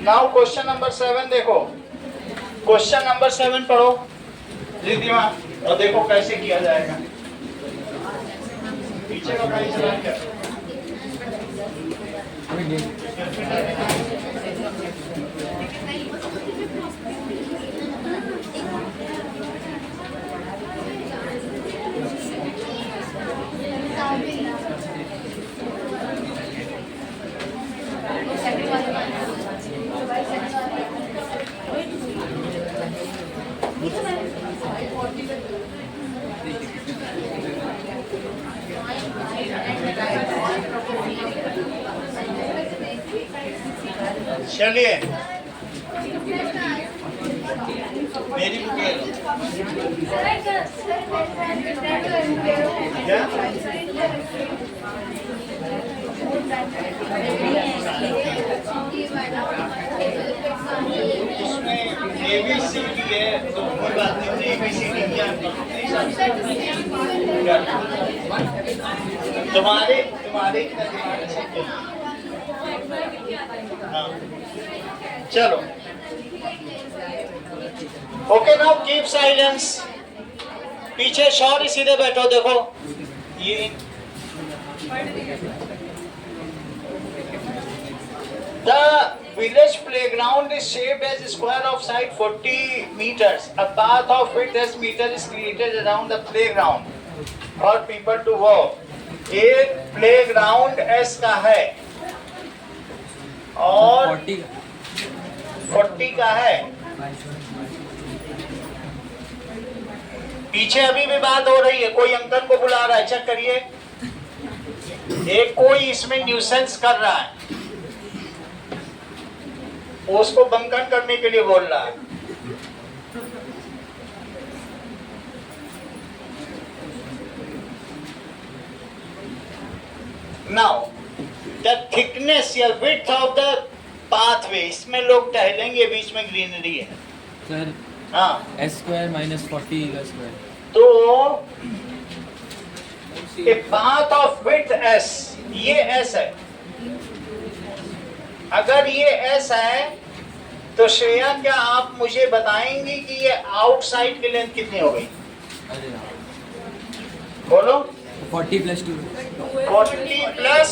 Now question number 7 देखो, question number 7 पढ़ो रिद्धिमा और देखो कैसे किया जाएगा। पीछे का गाड़ी चला क्या? चलिए मेरी बुक ले लो। क्या? उसमें ABCD है तो कोई बात नहीं, ABCD तुम्हारे हाँ चलो ओके। नाउ कीप साइलेंस, पीछे शौर्य सीधे बैठो। देखो ये the village playground is shaped as a square of side 40 meters. A path of width S meter is created around the playground for people to walk. एक playground S का है और 40 का है। पीछे अभी भी बात हो रही है, कोई अंकल को बुला रहा है, चेक करिए। एक कोई इसमें न्यूसेंस कर रहा है, उसको बंकन करने के लिए बोल रहा है। नाउ द थिकनेस या विड्थ ऑफ द पाथवे, इसमें लोग टहलेंगे, बीच में ग्रीनरी है सर। हाँ S स्क्वायर माइनस 40 का स्क्वायर, तो a path of width S, ये S है। अगर ये S है तो श्रेया क्या आप मुझे बताएंगी कि ये आउटसाइड की लेंथ कितनी हो गई? बोलो। 40 प्लस 2 40 प्लस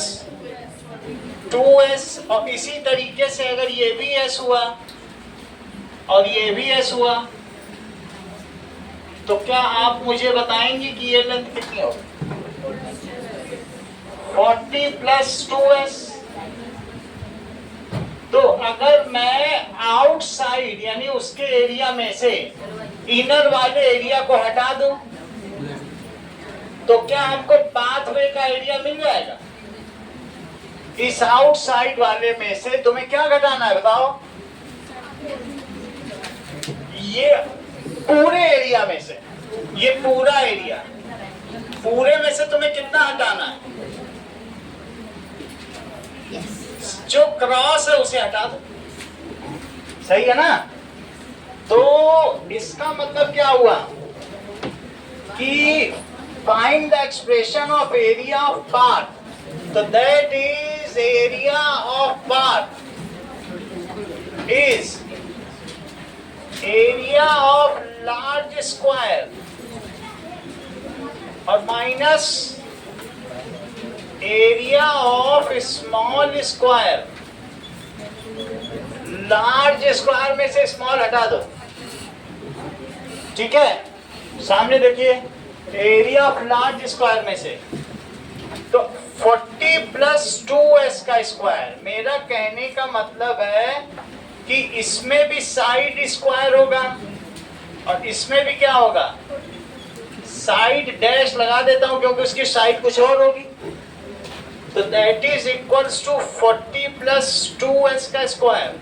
2S। और इसी तरीके से अगर ये भी S हुआ और ये भी S हुआ तो क्या आप मुझे बताएंगे कि ये लेंथ कितनी होगी? 40 प्लस 2S। तो अगर मैं आउटसाइड यानी उसके एरिया में से इनर वाले एरिया को हटा दूं तो क्या हमको पाथवे का एरिया मिल जाएगा? इस आउटसाइड वाले में से तुम्हें क्या घटाना है बताओ? ये पूरे एरिया में से, ये पूरा एरिया, पूरे में से तुम्हें कितना हटाना है? जो क्रॉस है उसे हटा दो, सही है ना? तो इसका मतलब क्या हुआ कि find the expression of area of part. So that is area of part is area of large square और minus area of small square। Large square में से स्मॉल हटा दो, ठीक है? सामने देखिए, एरिया ऑफ लार्ज स्क्वायर में से तो 40 प्लस 2S का स्क्वायर। मेरा कहने का मतलब है कि इसमें भी साइड स्क्वायर होगा और इसमें भी क्या होगा? साइड डैश लगा देता हूं क्योंकि उसकी साइड कुछ और होगी। तो that is equals to 40 plus 2S का स्क्वायर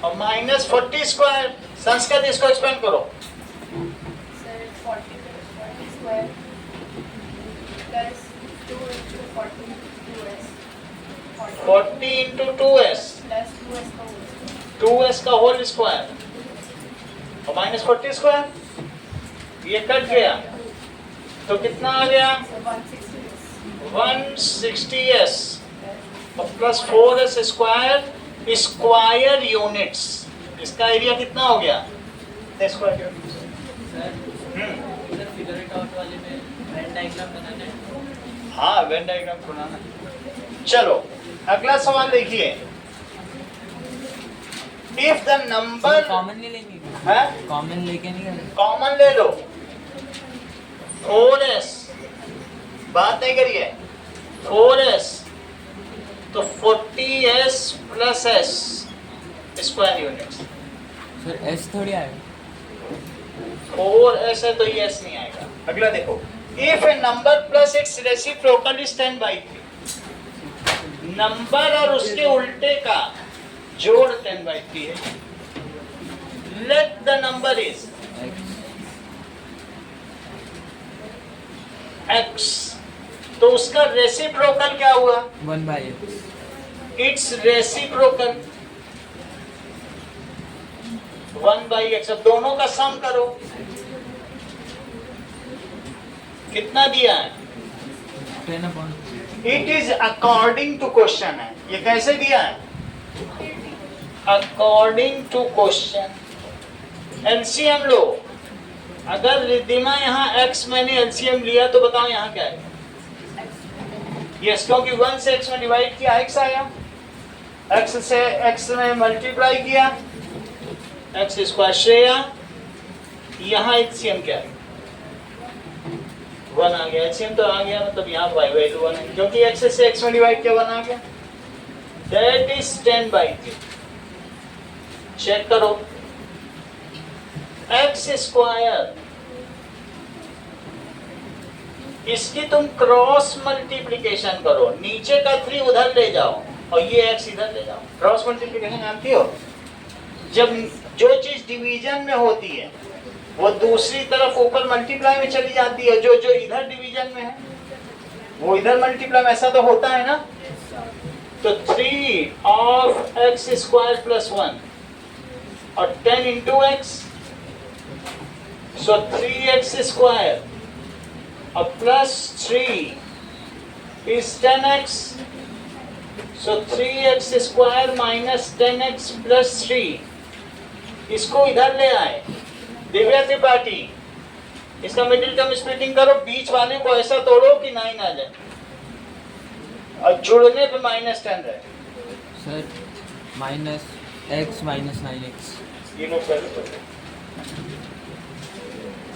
और माइनस 40 स्क्वायर। संस्कृत इसको एक्सपेंड करो। 40 into 2S 2S का होल स्क्वायर और माइनस 40 स्क्वायर। ये कट गया तो कितना आ गया? 160S और plus 4S square square units. इसका एरिया कितना हो गया? Square units. इधर फिगर इट आउट वाले में वेन डायग्राम बनाना है। हाँ, वेन डायग्राम बनाना। चलो अगला सवाल देखिए। इफ द नंबर कॉमन नहीं लेंगे, है, कॉमन लेके नहीं करेंगे। कॉमन ले लो 4s, बात नहीं करिए 4s, तो 40s plus s square units. Sir S थोड़ी आएगा। 4s है तो ये s नहीं आएगा। अगला देखो, if A number plus it's reciprocal is 10/3, number और उसके उल्टे का जोड़ 10/3 है। Let the number is x, तो उसका रेसिप्रोकल क्या हुआ? 1/x। It's reciprocal 1/x। अब दोनों का सम करो, कितना दिया है? 10/3। It is according to question है। ये कैसे दिया है? According to question. एलसीएम लो। अगर रिद्धिमा यहाँ x मैंने एलसीएम लिया तो बताओ यहाँ क्या है? यस, क्योंकि 1 से x में डिवाइड किया x आया, x से x में मल्टीप्लाई किया x स्क्वायर श्रेया, यहाँ एलसीएम क्या है? 1 आ गया। एलसीएम तो आ गया, मतलब यहाँ y वैल्यू 1 है, क्योंकि x से x में डिवाइड किया 1 आ गया। That is 10/3। चेक करो, x स्क्वायर, इसकी तुम क्रॉस मल्टीप्लिकेशन करो, नीचे का 3 उधर ले जाओ और ये x इधर ले जाओ। क्रॉस मल्टीप्लिकेशन जानती हो? जब जो चीज डिवीजन में होती है वो दूसरी तरफ ऊपर मल्टीप्लाई में चली जाती है, जो जो इधर डिवीजन में है वो इधर मल्टीप्लाई में, ऐसा तो होता है ना। तो 3 ऑफ x स्क्वायर प्लस 1 और 10 इंटू एक्स, सो 3x स्क्वायर और plus 3 is 10x, so 3x square minus 10x plus 3। इसको इधर ले आए दिव्या त्रिपाठी, इसका मिडिल टर्म स्प्लिटिंग करो, बीच वाले को ऐसा तोड़ो कि 9 आ जाए और जुड़ने पे -10 रहे। Sir -x minus 9x। ये लोग पहले तो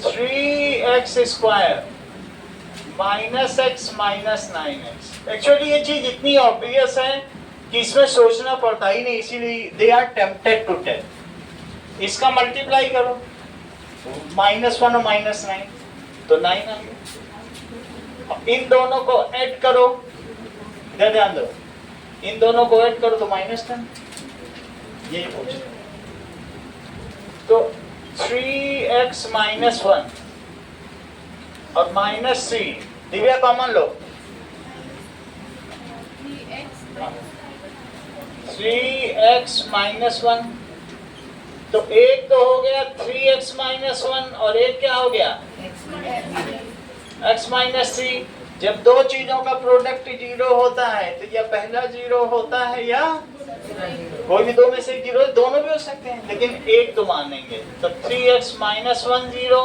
3x square minus x minus 9x। Actually ये चीज इतनी ऑब्वियस है कि इसमें सोचना पड़ता ही नहीं, इसीलिए they are tempted to tell. इसका मल्टीप्लाई करो, -1 और -9 तो 9 आ गया। इन दोनों को ऐड करो, ध्यान दो, इन दोनों को ऐड करो तो -10। यही पूछ, तो 3x माइनस 1 और -3, दिव्या कॉमन लो, 3x माइनस 1, तो एक तो हो गया 3x माइनस 1 और एक क्या हो गया? x minus 3। जब दो चीजों का प्रोडक्ट 0 होता है तो या पहला 0 होता है या कोई भी दो में से 0, दोनों भी हो सकते हैं, लेकिन एक तो मानेंगे। तो 3x माइनस 1 0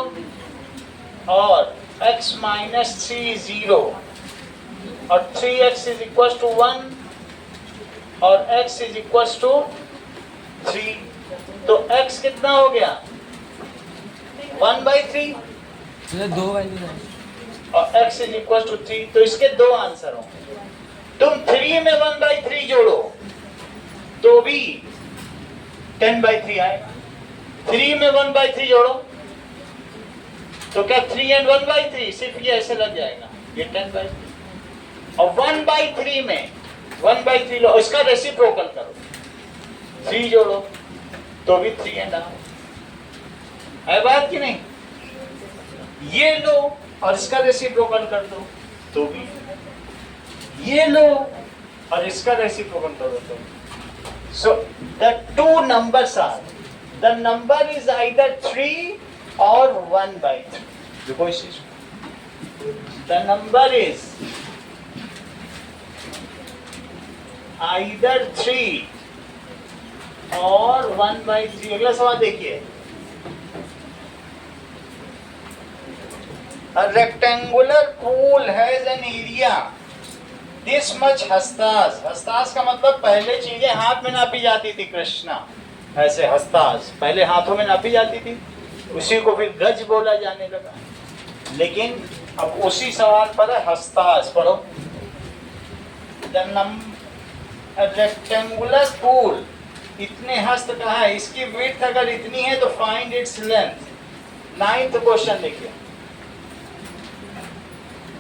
और x माइनस 3 0 और 3x इज इक्वल टू 1 और x इज इक्वल टू 3। तो x कितना हो गया? 1/3 सर 2 वैल्यू है और x इज इक्वल टू 3। तो इसके दो आंसर होंगे। तुम 3 में 1/3 जोड़ो तो भी 10/3 आएगा। 3 में 1/3 जोड़ो तो क्या 3 and 1/3 सिर्फ ये ऐसे लग जाएगा, ये 10/3। और 1/3 में 1/3 लो, इसका रेसिप्रोकल करो, 3 जोड़ो तो भी 3 and हाफ है। बात की नहीं? ये लो और इसका रेसिप्रोकल कर दो तो भी, ये लो और इसका रेसिप्रोकल करो तो। So the two numbers are, the number is either 3 or 1/3. Because the number is either 3 और 1/3। अगला सवाल देखिए, A rectangular pool has an area this much हस्तास। हस्तास का मतलब पहले चीजें हाथ में नापी जाती थी कृष्णा, ऐसे हस्तास पहले हाथों में नापी जाती थी, उसी को फिर गज बोला जाने लगा। लेकिन अब उसी सवाल पर है हस्तास। पढ़ो, रेक्टेंगुलर पूल, इतने हस्त कहा है, इसकी विड्थ अगर इतनी है तो find its length. 9th question देखिए,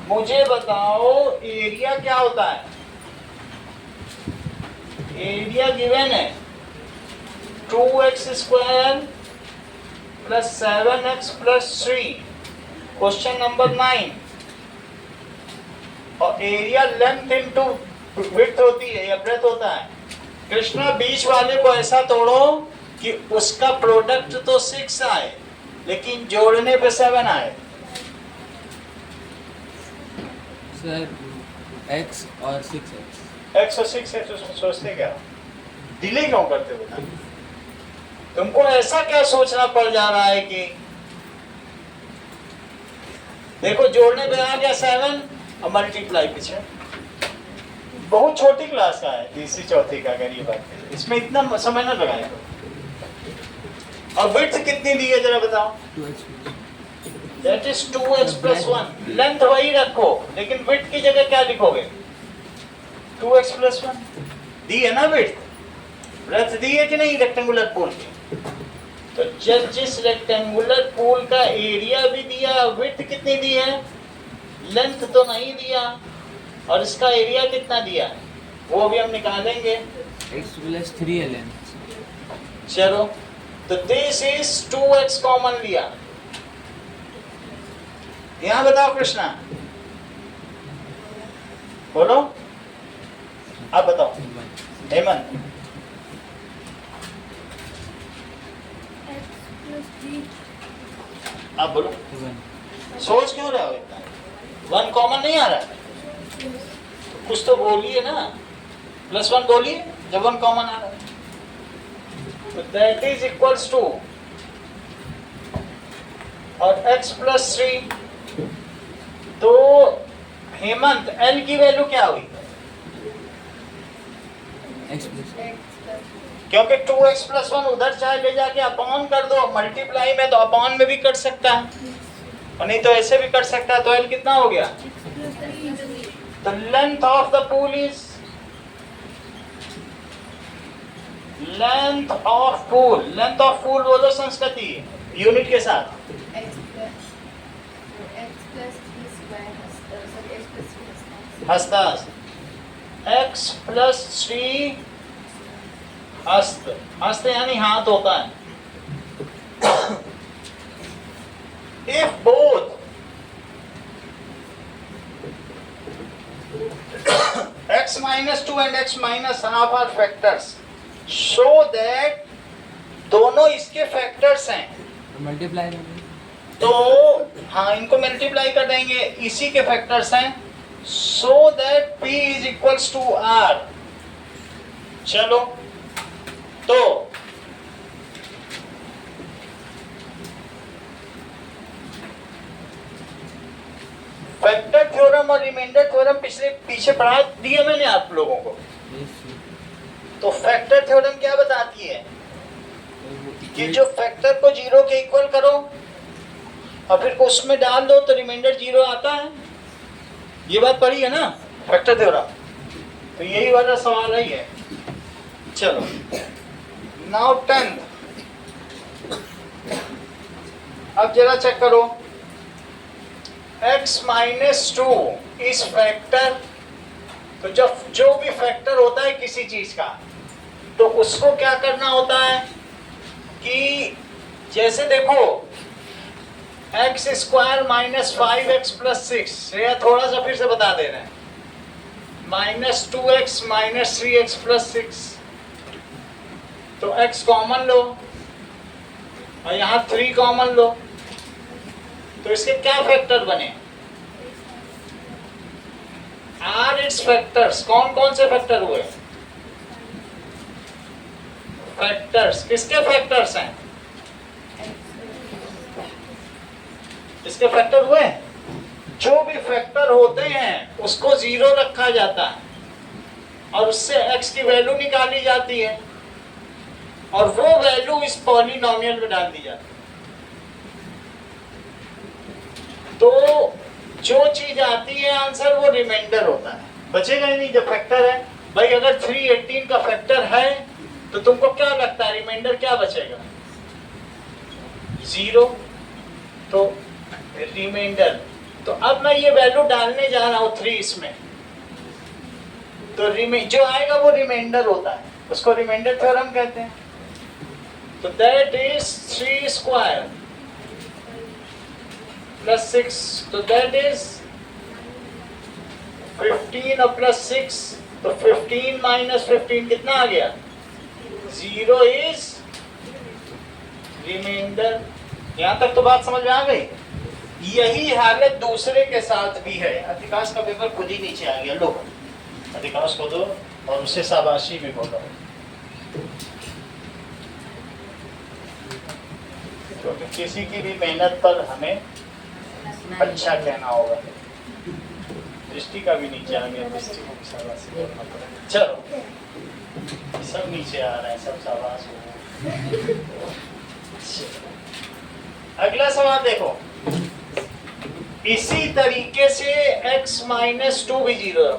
मुझे बताओ एरिया क्या होता है। एरिया गिवन है 2x² + 7x + 3, क्वेश्चन नंबर 9। और एरिया लेंथ इनटू विड्थ होती है या ब्रेथ होता है। कृष्णा बीच वाले को ऐसा तोड़ो कि उसका प्रोडक्ट तो 6 आए लेकिन जोड़ने पे 7 आए। सर x और 6x। x और 6x उसमें सोचते क्या, डिले क्यों करते हो बेटा? तुमको ऐसा क्या सोचना पड़ जा रहा है कि देखो जोड़ने पे आ गया 7 और मल्टीप्लाई पीछे। बहुत छोटी क्लास का है, तीसरी चौथी का, अगर ये बात है इसमें इतना समय ना लगाए। और विड्थ कितनी दी है जरा बताओ। 2x। That is 2x + 1। Length वही रखो लेकिन विड्थ की जगह क्या लिखोगे? 2x + 1 दी है ना विड्थ, ब्रेथ दी है कि नहीं रेक्टेंगुलर पूल की। तो जिस रेक्टेंगुलर पूल का एरिया भी दिया, विड्थ कितनी दी है, लेंथ तो नहीं दिया, और इसका एरिया कितना दिया है वो भी हम निकालेंगे। x + 3 है लेंथ। चलो, तो दिस इज 2x कॉमन लिया। यहां बताओ कृष्णा, बोलो, आप बताओ हेमंत। आप बोलो, सोच क्यों रहे हो इतना? 1 कॉमन नहीं आ रहा है तो कुछ तो बोलिए ना, +1 बोलिए जब 1 कॉमन आ रहा है। तो दैट इज इक्वल्स टू, और x + 3। तो हेमंत l की वैल्यू क्या हुई? x + क्योंकि 2x + 1 उधर चाहे ले जाके अपॉन कर दो, मल्टीप्लाई में तो अपॉन में भी कर सकता है और नहीं तो ऐसे भी कर सकता है। तो l कितना हो गया? तो length of the pool is, length of pool बोलो संस्कृति यूनिट के साथ। हस्तास x + 3 हस्त, हस्त यानी हाथ होता है। If both x - 2 and x - ½ are factors, show that दोनों इसके फैक्टर्स हैं। मल्टीप्लाई करेंगे तो हाँ, इनको मल्टीप्लाई कर देंगे, इसी के फैक्टर्स हैं। so that p = r। चलो, तो फैक्टर थ्योरम और रिमाइंडर थ्योरम पीछे पढ़ा दिया मैंने आप लोगों को। तो फैक्टर थ्योरम क्या बताती है कि जो फैक्टर को 0 के इक्वल करो और फिर उसमें डाल दो तो रिमाइंडर 0 आता है। ये बात पढ़ी है ना फैक्टर थ्योरम, तो यही वाला सवाल है। चलो, नाउ 10th। अब जरा चेक करो, x - 2 इस फैक्टर, तो जब जो भी फैक्टर होता है किसी चीज का तो उसको क्या करना होता है कि जैसे देखो x² - 5x + 6, या थोड़ा सा फिर से बता दे रहे हैं, -2x - 3x + 6। तो x कॉमन लो और यहाँ 3 कॉमन लो, तो इसके क्या फैक्टर बने? Are its factors. कौन कौन से फैक्टर हुए? फैक्टर्स, किसके फैक्टर्स हैं? इसके फैक्टर हुए? जो भी फैक्टर होते हैं उसको 0 रखा जाता है और उससे x की वैल्यू निकाली जाती है और वो वैल्यू इस पॉलिनोमियल में डाल दी जाती है। तो जो चीज आती है आंसर वो रिमाइंडर होता है, बचेगा ही नहीं जब फैक्टर है। भाई अगर 318 का फैक्टर है तो तुमको क्या लगता है रिमाइंडर क्या बचेगा? 0। तो रिमाइंडर, तो अब मैं ये वैल्यू डालने जा रहा हूं 3 इसमें, तो जो आएगा वो रिमाइंडर होता है, उसको रिमाइंडर थ्योरम कहते हैं। तो दैट इज 3 स्क्वायर प्लस 6, तो दैट इज 15 और प्लस 6, तो 15 माइनस 15 कितना आ गया? 0 इज रिमाइंडर। यहां तक तो बात समझ में आ गई। यही हालत दूसरे के साथ भी है। अधिकांश का पेपर खुद ही नीचे आ गया, लो अधिकांश को दो और उसे शाबाशी भी बोलो, क्योंकि किसी की भी मेहनत पर हमें अच्छा कहना होगा। दृष्टि का भी नीचे आ गया, दृष्टि को भी शाबाशी बोलना पड़ेगा। चलो सब नीचे आ रहे हैं, सब शाबाश हो। अगला सवाल देखो, इसी तरीके से x माइनस 2 भी 0,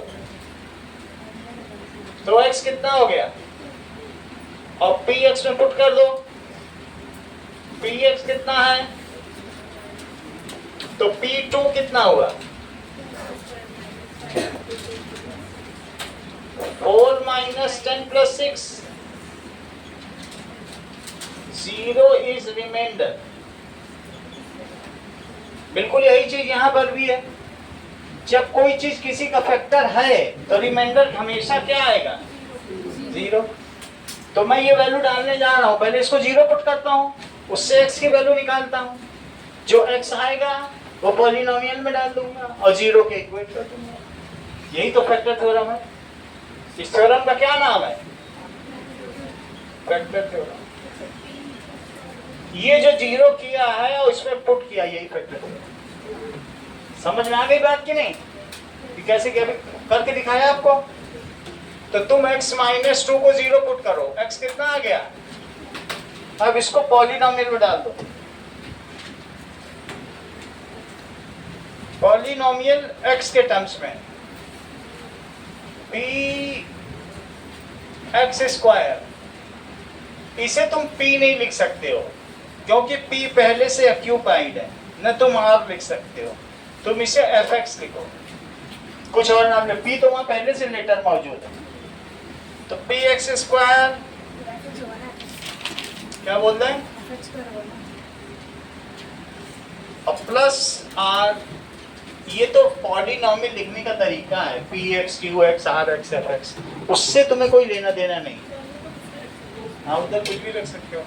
तो x कितना हो गया? और px में पुट कर दो, px कितना है? तो p2 कितना हुआ? 4 माइनस 10 प्लस 6, 0 इज रिमाइंडर। बिल्कुल यही चीज यहां पर भी है। जब कोई चीज किसी का फैक्टर है तो रिमाइंडर हमेशा क्या आएगा? 0। तो मैं ये वैल्यू डालने जा रहा हूं, पहले इसको 0 पुट करता हूं, उससे x की वैल्यू निकालता हूं, जो x आएगा वो पॉलिनोमियल में डाल दूंगा और 0 के इक्वेट कर दूंगा। यही तो फैक्टर थ्योरम है। इस थ्योरम का क्या नाम है? Factor theorem. ये जो 0 किया है और इसमें पुट किया, यही फैक्टर थ्योरम। समझ में आ गई बात कि नहीं? कि कैसे क्या करके दिखाया आपको। तो तुम x माइनस 2 को 0 पुट करो, x कितना आ गया? अब इसको पॉलिनोमियल में डाल दो। पॉलिनोमियल x के टर्म्स में p x स्क्वायर, इसे तुम p नहीं लिख सकते हो क्योंकि p पहले से ऑक्यूपाइड है, न तुम r लिख सकते हो, तुम इसे fx लिखो, कुछ और नाम ले। p तो वहां पहले से लेटर मौजूद है, तो px स्क्वायर क्या बोल रहे हैं? और प्लस r, ये तो पॉलिनोमियल लिखने का तरीका है, px qx rx fx, उससे तुम्हें कोई लेना देना नहीं। हाँ उधर कुछ भी रख सकते हो।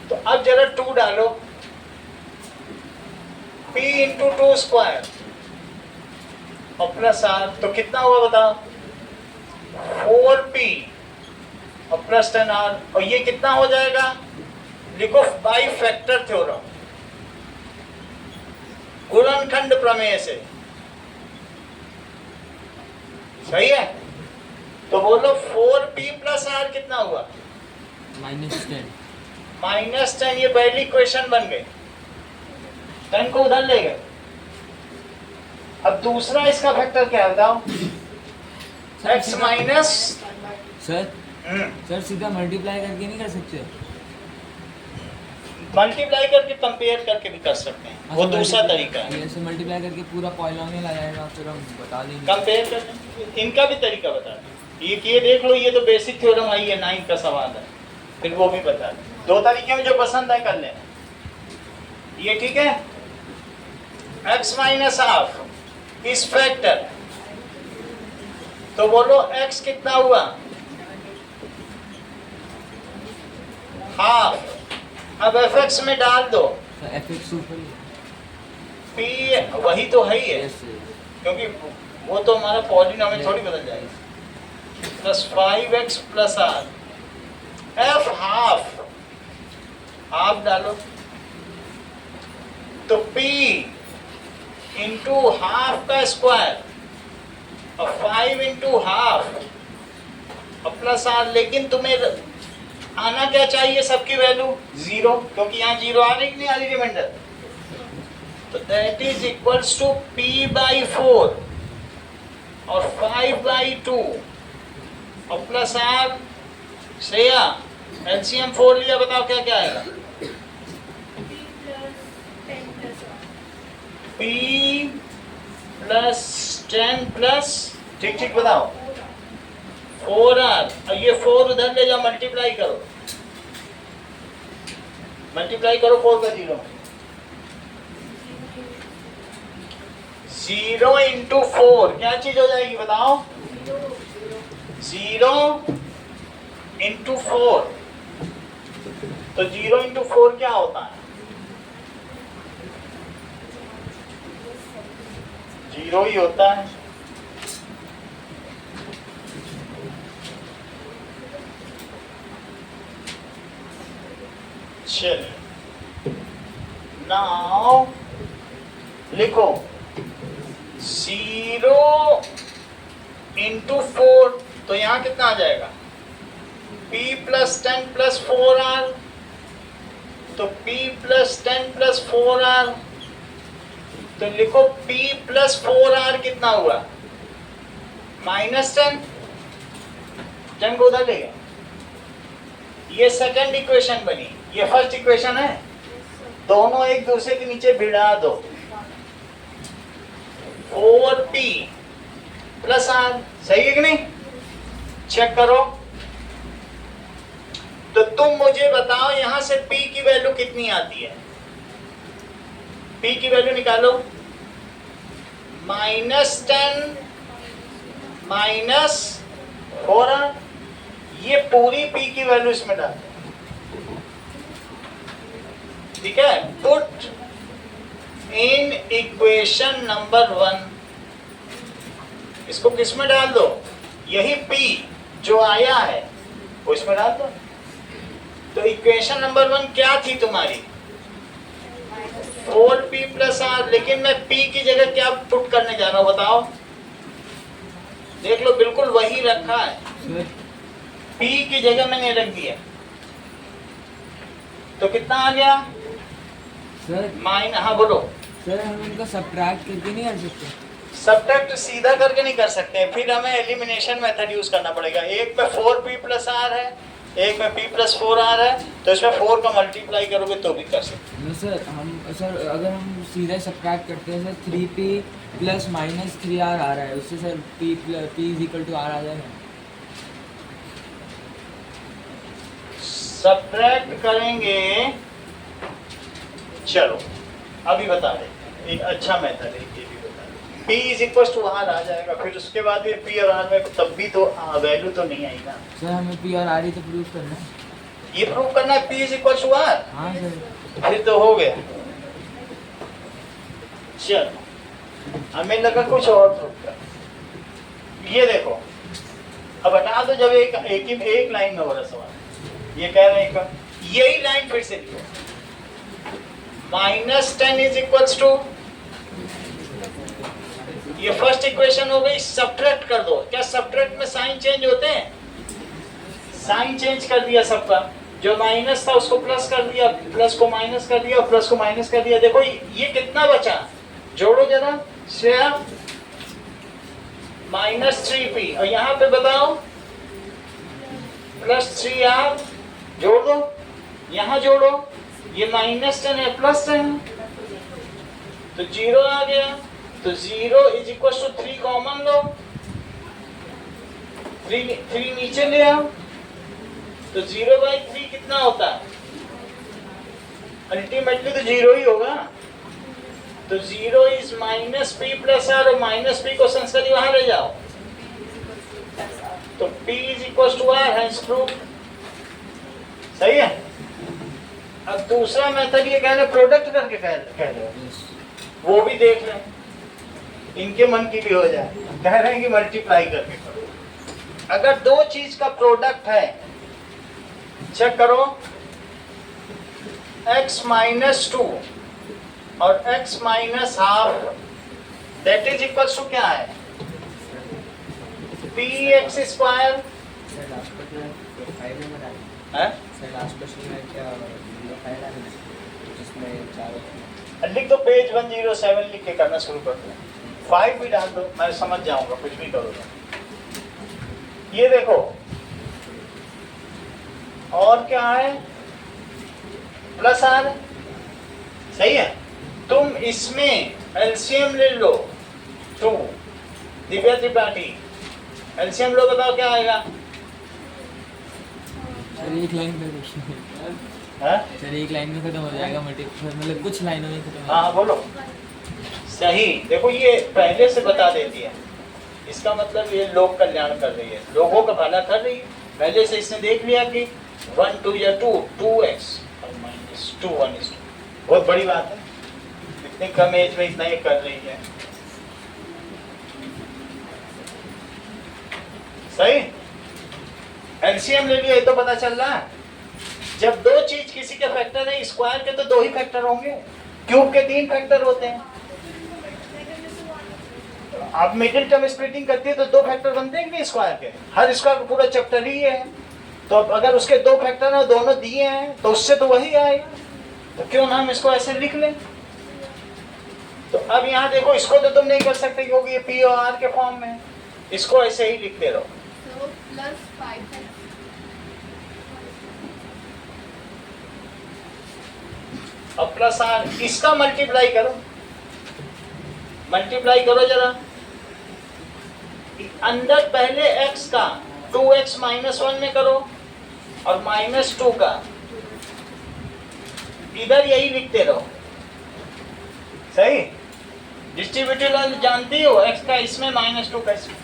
तो अब जरा 2 डालो, p इंटू 2 स्क्वायर और प्लस r, तो कितना हुआ बताओ? 4p और प्लस 10r, और ये कितना हो जाएगा? लिखो बाई फैक्टर थ्योरम, गुणनखंड प्रमेय से। सही है? तो बोलो 4p प्लस r कितना हुआ? -10। -10, ये पहली इक्वेशन बन गई, 10 को उधर ले गए। अब दूसरा इसका फैक्टर क्या है बताओ? x माइनस, सर सीधा मल्टीप्लाई करके नहीं कर सकते? मल्टीप्लाई करके कंपेयर करके भी कर सकते हैं, वो दूसरा तरीका है। ऐसे मल्टीप्लाई करके पूरा पॉलिनोमियल आ जाएगा, फिर हम बता देंगे। कंपेयर करके इनका भी तरीका बता दें। ये देख लो, ये तो बेसिक थ्योरम आई है, 9 का सवाल है, फिर वो भी बता दें। 2 तरीके में जो पसंद है कर लेना। ये ठीक है? x माइनस हाफ इस फैक्टर, तो बोलो x कितना हुआ? हाफ। अब fx में डाल दो, fx ऊपर p वही तो है ही है, yes, क्योंकि वो तो हमारा पॉलिनोमियल थोड़ी बदल जाएगा। Plus 5x plus r F half, half डालो तो P इंटू हाफ का स्क्वायर और 5 इंटू हाफ और प्लस आर। लेकिन तुम्हें आना क्या चाहिए, सबकी वैल्यू 0, क्योंकि यहाँ 0 आ रही नहीं आ रही रिमाइंडर। तो that is equals to P/4 और 5/2 और प्लस आर। श्रेया एलसीएम 4 लिया, बताओ क्या क्या आएगा। P प्लस 10 प्लस, ठीक ठीक बताओ, 4R। और ये 4 उधर ले जाओ, मल्टीप्लाई करो, मल्टीप्लाई करो 4 का 0 में। 0 इंटू 4 क्या चीज हो जाएगी बताओ। 0 इंटू 4, तो 0 इंटू 4 क्या होता है, 0 ही होता है। चलिए नाउ लिखो 0 इंटू 4, तो यहां कितना आ जाएगा, P प्लस 10 प्लस 4R। तो P प्लस 10 प्लस 4R, तो लिखो P प्लस 4R कितना हुआ, -10, 10 को उधर ले गए। ये सेकंड इक्वेशन बनी, ये फर्स्ट इक्वेशन है, दोनों एक दूसरे के नीचे भिड़ा दो। 4P प्लस R, सही है कि नहीं, चेक करो। तो तुम मुझे बताओ यहां से P की वैल्यू कितनी आती है, P की वैल्यू निकालो। -10 माइनस 4R, ये पूरी P की वैल्यू इसमें डाल दो, ठीक है। पुट इन इक्वेशन नंबर 1, इसको किस में डाल दो, यही P जो आया है वो इसमें डाल दो। तो इक्वेशन नंबर 1 क्या थी तुम्हारी, 4P प्लस R। लेकिन मैं P की जगह क्या पुट करने जा रहा हूं बताओ, देख लो बिल्कुल वही रखा है, P की जगह मैंने रख दिया। तो कितना आ गया सर। हाँ बोलो सर हम इनको सब्ट्रैक्ट करके नहीं कर सकते, सब्ट्रैक्ट सीधा करके नहीं कर सकते, फिर हमें एलिमिनेशन मेथड यूज करना पड़ेगा। एक में 4P प्लस R है, एक में P प्लस 4R है, तो इसमें 4 का मल्टीप्लाई करोगे तो भी कर सकते। नहीं सर अगर हम सीधा सब्ट्रैक्ट करते हैं sir 3P plus minus 3R आ रहा है, उससे sir P is equal to R आ जाएगा। सब्ट्रैक्ट करेंगे, चलो अभी बता रहे, एक अच्छा मेथड है ये भी बता रहे। P is equal to R आ जाएगा, फिर उसके बाद ये P और R में तब भी तो वैल्यू तो नहीं आई ना। सर हमें P और R ही तो प्रूव करना है। ये प्रूव करना है P is equal to R, हाँ सर। फिर तो हो गया। चलो हमें लगा कुछ और प्रूव कर। ये देखो अब हटा दो, जब एक लाइन में हो रहा सवाल, ये कह रहे हैं यही लाइन फिर से लिखो, -10 इज इक्वल्स टू, ये फर्स्ट इक्वेशन हो गई, सब्ट्रैक्ट कर दो। क्या सब्ट्रैक्ट में साइन चेंज होते हैं, साइन चेंज कर दिया सबका, जो माइनस था उसको प्लस कर दिया, प्लस को माइनस कर दिया, प्लस को माइनस कर दिया। देखो ये कितना बचा, जोड़ो जरा श्रेया, -3P और यहाँ पे बताओ +3R, जोड़ दो, यहाँ जोड़ो, ये -10 है +10 है, तो 0 आ गया। तो 0 इज इक्वल टू 3 कॉमन लो, 3 नीचे ले आओ, तो 0/3 कितना होता है, अल्टीमेटली तो 0 ही होगा। तो 0 इज -P प्लस R, और -P को संस्कारी वहां ले जाओ, तो P is equal to R, hence prove. सही है। अब दूसरा मेथड ये कह रहे प्रोडक्ट करके कह रहे हो, वो भी देख लें, इनके मन की भी हो जाए। कह रहे हैं कि मल्टीप्लाई करके करो। अगर दो चीज का प्रोडक्ट है चेक करो, x माइनस 2 और x minus half that is equals to क्या है, p x square sir last question में 5 नंबर आया है। सर लास्ट क्वेश्चन में क्या 5 आया जिसमें 4 लिख दो पेज 107 लिख के करना शुरू कर दो, 5 भी डाल दो, मैं समझ जाऊंगा कुछ भी करोगे। ये देखो और क्या है, प्लस आर, सही है। तुम इसमें एलसीएम ले लो 2, दिव्या त्रिपाठी एलसीएम लो, बताओ क्या आएगा। सर एक लाइन में क्वेश्चन हाँ सर एक लाइन में खत्म हो जाएगा मल्टीप्लाई, मतलब कुछ लाइनों में खत्म हो हाँ बोलो, सही। देखो ये पहले से बता देती है, इसका मतलब ये लोक कल्याण कर रही है, लोगों का भला कर रही है। पहले से इसने देख लिया कि 1 2 या 2 2x और माइनस 2 1 is 2, बहुत बड़ी बात है, इतनी कम एज में इतना ये कर रही है, सही। एलसीएम ले लिया, ये तो पता चल रहा है। जब दो चीज किसी के फैक्टर है, स्क्वायर के तो 2 ही फैक्टर होंगे, क्यूब के 3 फैक्टर होते हैं। आप मिडिल टर्म स्प्लिटिंग करती है तो 2 फैक्टर बनते हैं कि नहीं स्क्वायर के, हर स्क्वायर का पूरा चैप्टर ही है। तो अब अगर उसके 2 फैक्टर है, दोनों दिए हैं, तो उससे तो वही आएगा, तो क्यों ना हम इसको ऐसे लिख लें। तो अब यहाँ देखो, इसको तो तुम नहीं कर सकते क्योंकि ये पी और आर के फॉर्म में, इसको ऐसे ही लिखते रहो। So plus 5x. अब प्लस आर, इसका मल्टीप्लाई करो, मल्टीप्लाई करो जरा, अंदर पहले x का 2x माइनस 1 में करो और माइनस 2 का इधर यही लिखते रहो, सही। डिस्ट्रीब्यूटिव जानती हो, x का इसमें माइनस 2 का इसमें,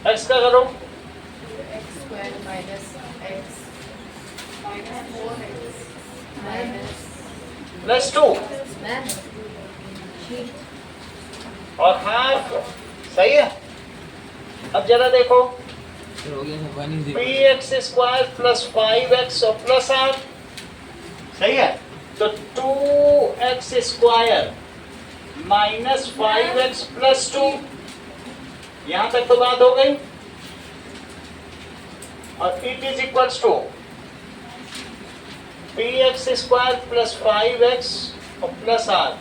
x का करो X square minus x minus 4x minus plus 2 और हाफ, सही है। अब जरा देखो, सर हो गया sir 1 is P equal x square plus 5x और प्लस आर, सही है। तो 2x square minus 5x plus 2, यहां तक तो बात हो गई। और it is equals to p x square plus 5x और प्लस आर,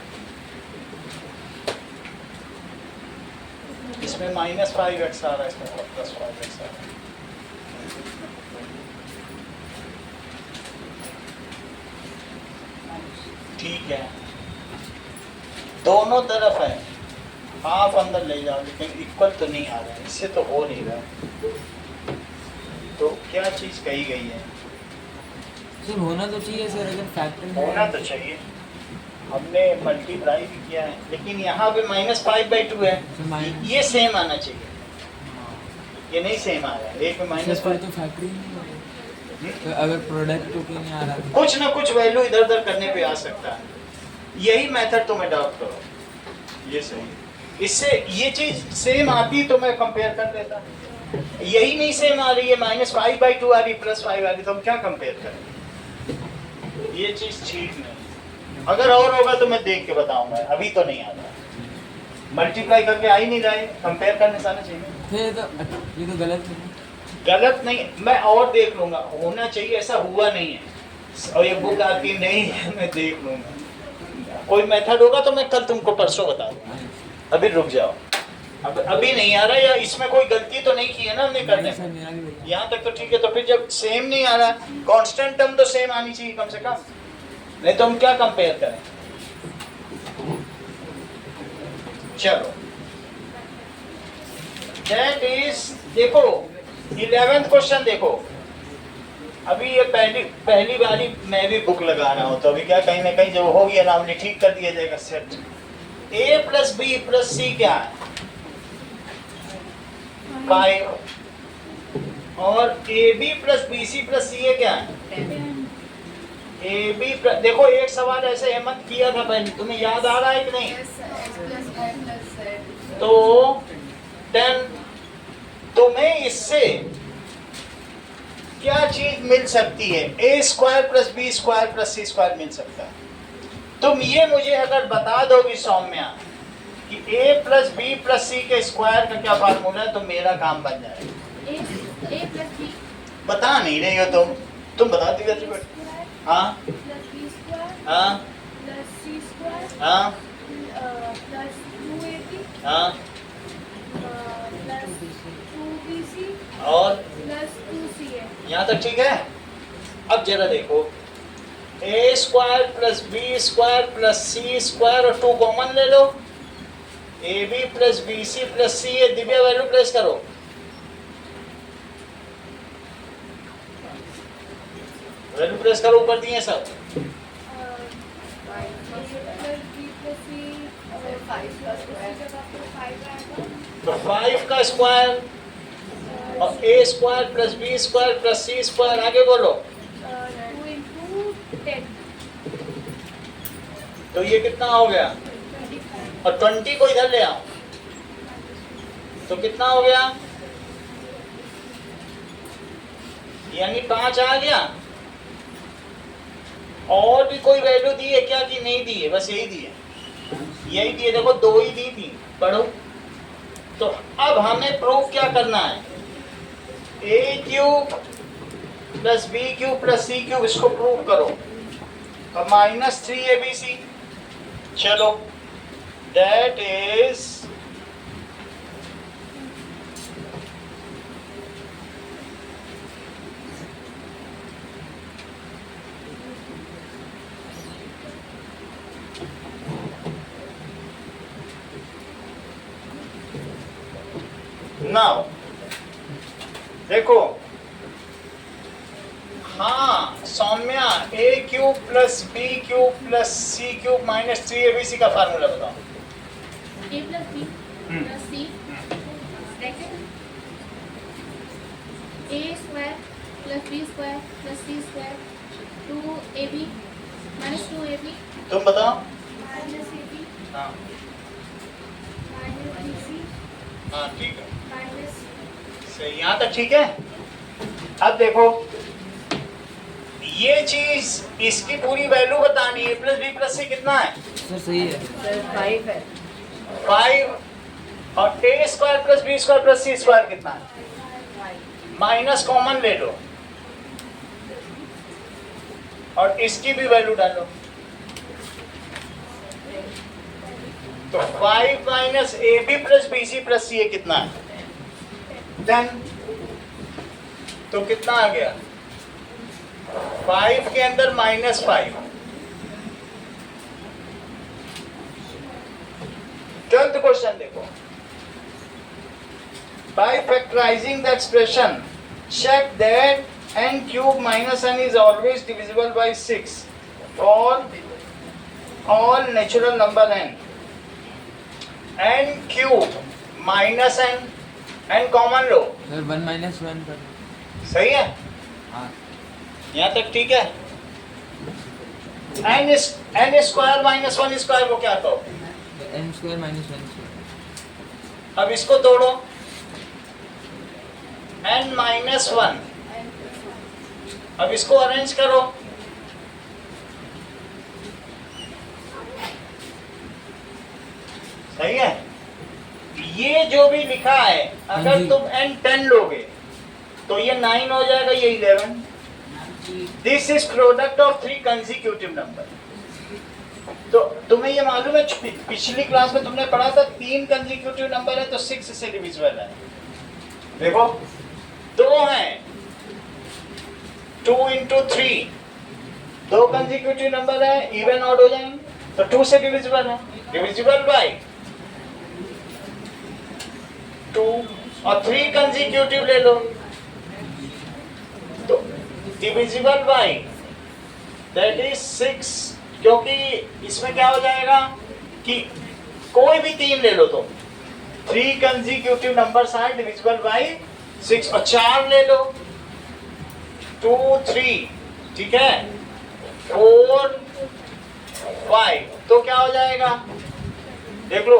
इसमें माइनस 5x आ रहा है, इसमें प्लस 5x आ रहा है। ठीक है, दोनों तरफ है, हाफ अंदर ले जाओ, लेकिन इक्वल तो नहीं आ रहा है, इससे तो हो नहीं रहा। तो क्या चीज कही गई है, सर होना तो चाहिए सर, अगर फैक्टर होना तो चाहिए। हमने मल्टीप्लाई भी किया है, लेकिन यहाँ पे -5/2 है, ये सेम आना चाहिए, ये नहीं सेम आ रहा है, एक में सर -5। तो फैक्टर ही नहीं होगा। तो अगर प्रोडक्ट तो क्यों नहीं आ रहा था? कुछ ना कुछ वैल्यू इधर उधर करने पे आ सकता है, यही मेथड तुम अडॉप्ट करो, ये सही। इससे ये चीज सेम आती तो मैं कंपेयर कर देता, यही नहीं सेम आ रही है, -5/2 आ रही, +5 आ रही, तो हम क्या कंपेयर करें, ये चीज ठीक नहीं। अगर और होगा तो मैं देख के बताऊंगा, अभी तो नहीं आ रहा, मल्टीप्लाई करके आ ही नहीं रहा है, कंपेयर करने से आना चाहिए। फिर ये तो गलत है। गलत नहीं, मैं और देख लूंगा, होना चाहिए, ऐसा हुआ नहीं है, और ये बुक आती नहीं है, मैं देख लूंगा, कोई मेथड होगा तो मैं कल तुमको परसों बता दूंगा, अभी रुक जाओ। अब अभी नहीं आ रहा, या इसमें कोई गलती तो नहीं की है ना हमने करने सर में, मेरा भी भैया। यहाँ तक तो ठीक है। तो फिर जब सेम नहीं आ रहा, कांस्टेंट टर्म तो सेम आनी चाहिए कम से कम, नहीं तो हम क्या कंपेयर करें। चलो, दैट इज, देखो 11th क्वेश्चन देखो, अभी ये पहली बारी मैं भी बुक लगा रहा हूँ, तो अभी क्या कहीं ना कहीं जो हो गया नाम ठीक कर दिया जाएगा सेट। a plus B plus C क्या है, 5, और A B plus B C plus C क्या है, ए बी। देखो एक सवाल ऐसे हेमंत किया था पहले, तुम्हें याद आ रहा है कि नहीं, Yes, x plus y plus z. तो 10, तुम्हें इससे क्या चीज मिल सकती है? A square plus B square plus C square मिल सकता है। तुम ये मुझे अगर बता दोगी सौम्या कि ए प्लस बी प्लस सी के स्क्वायर का क्या फार्मूला है, तो मेरा काम बन जाएगा। ए प्लस बी बता नहीं रही हो तुम बता दी जाती बेटा। हाँ प्लस बी स्क्वायर हाँ प्लस सी स्क्वायर हाँ प्लस 2ab हाँ प्लस 2bc और प्लस 2ca। यहाँ तक ठीक है? अब जरा देखो, A square plus B square plus C square और 2 कॉमन ले लो, A B plus B C plus C. ये दिव्या वैल्यू प्लेस करो। वैल्यू प्लेस करो, ऊपर दिए सब। तो 5 का स्क्वायर और A square plus B square plus C square, आगे बोलो। 2 into 10 तो ये कितना हो गया? 25 और 20 को इधर ले आओ तो कितना हो गया? यानी 5 आ गया। और भी कोई वैल्यू दी है क्या कि नहीं दी है? बस यही दी है, यही दी है। देखो 2 ही दी थी, पढ़ो। तो अब हमें प्रूफ क्या करना है? A cube plus B cube plus C cube, इसको प्रूव करो। और -3abc, चलो दैट इज नाउ देखो। हाँ Saumya, A cube plus B cube plus C cube -3abc का फार्मूला बताओ। a plus b plus c bracket a square plus b square plus c square 2ab minus 2ab तुम बताओ। minus ab हाँ minus bc हाँ ठीक है, minus सही। यहाँ तक ठीक है? अब देखो, ये चीज इसकी पूरी वैल्यू बतानी है। प्लस बी प्लस सी कितना है? सर सही है। 5 है। 5। और A square plus B square plus C square कितना है? माइनस कॉमन ले लो और इसकी भी वैल्यू डालो। तो 5 minus A B plus B C plus C कितना है? 10। तो कितना आ गया? 5 के अंदर -5। 12th क्वेश्चन देखो। By factorizing the expression, check that n cube minus n is always divisible by 6 for all natural number n. n cube minus n, n common low. Sir 1 - 1 कर। सही है? हाँ यहाँ तक ठीक है? n स्क्वायर माइनस 1 स्क्वायर को क्या कहो? n square minus 1 square. अब इसको तोड़ो, n माइनस 1। अब इसको अरेंज करो। सही है? ये जो भी लिखा है, अगर तुम n 10 लोगे तो ये 9 हो जाएगा, ये 11। This is product of 3 consecutive number. तो तुम्हें ये मालूम है, पिछली क्लास में तुमने पढ़ा था 3 कंसेक्यूटिव नंबर है तो 6 से डिविजिबल है। देखो 2 हैं, 2 into 3, 2 कंसेक्यूटिव नंबर है, इवन ऑड हो जाएंगे तो 2 से डिविजिबल है। डिविजिबल बाय 2 और 3 कंसेक्यूटिव ले लो तो डिविजिबल बाय दैट इज 6। क्योंकि इसमें क्या हो जाएगा कि कोई भी 3 ले लो तो 3 consecutive numbers are divisible by 6। और 4 ले लो, 2 3, ठीक है, 4 5, तो क्या हो जाएगा? देख लो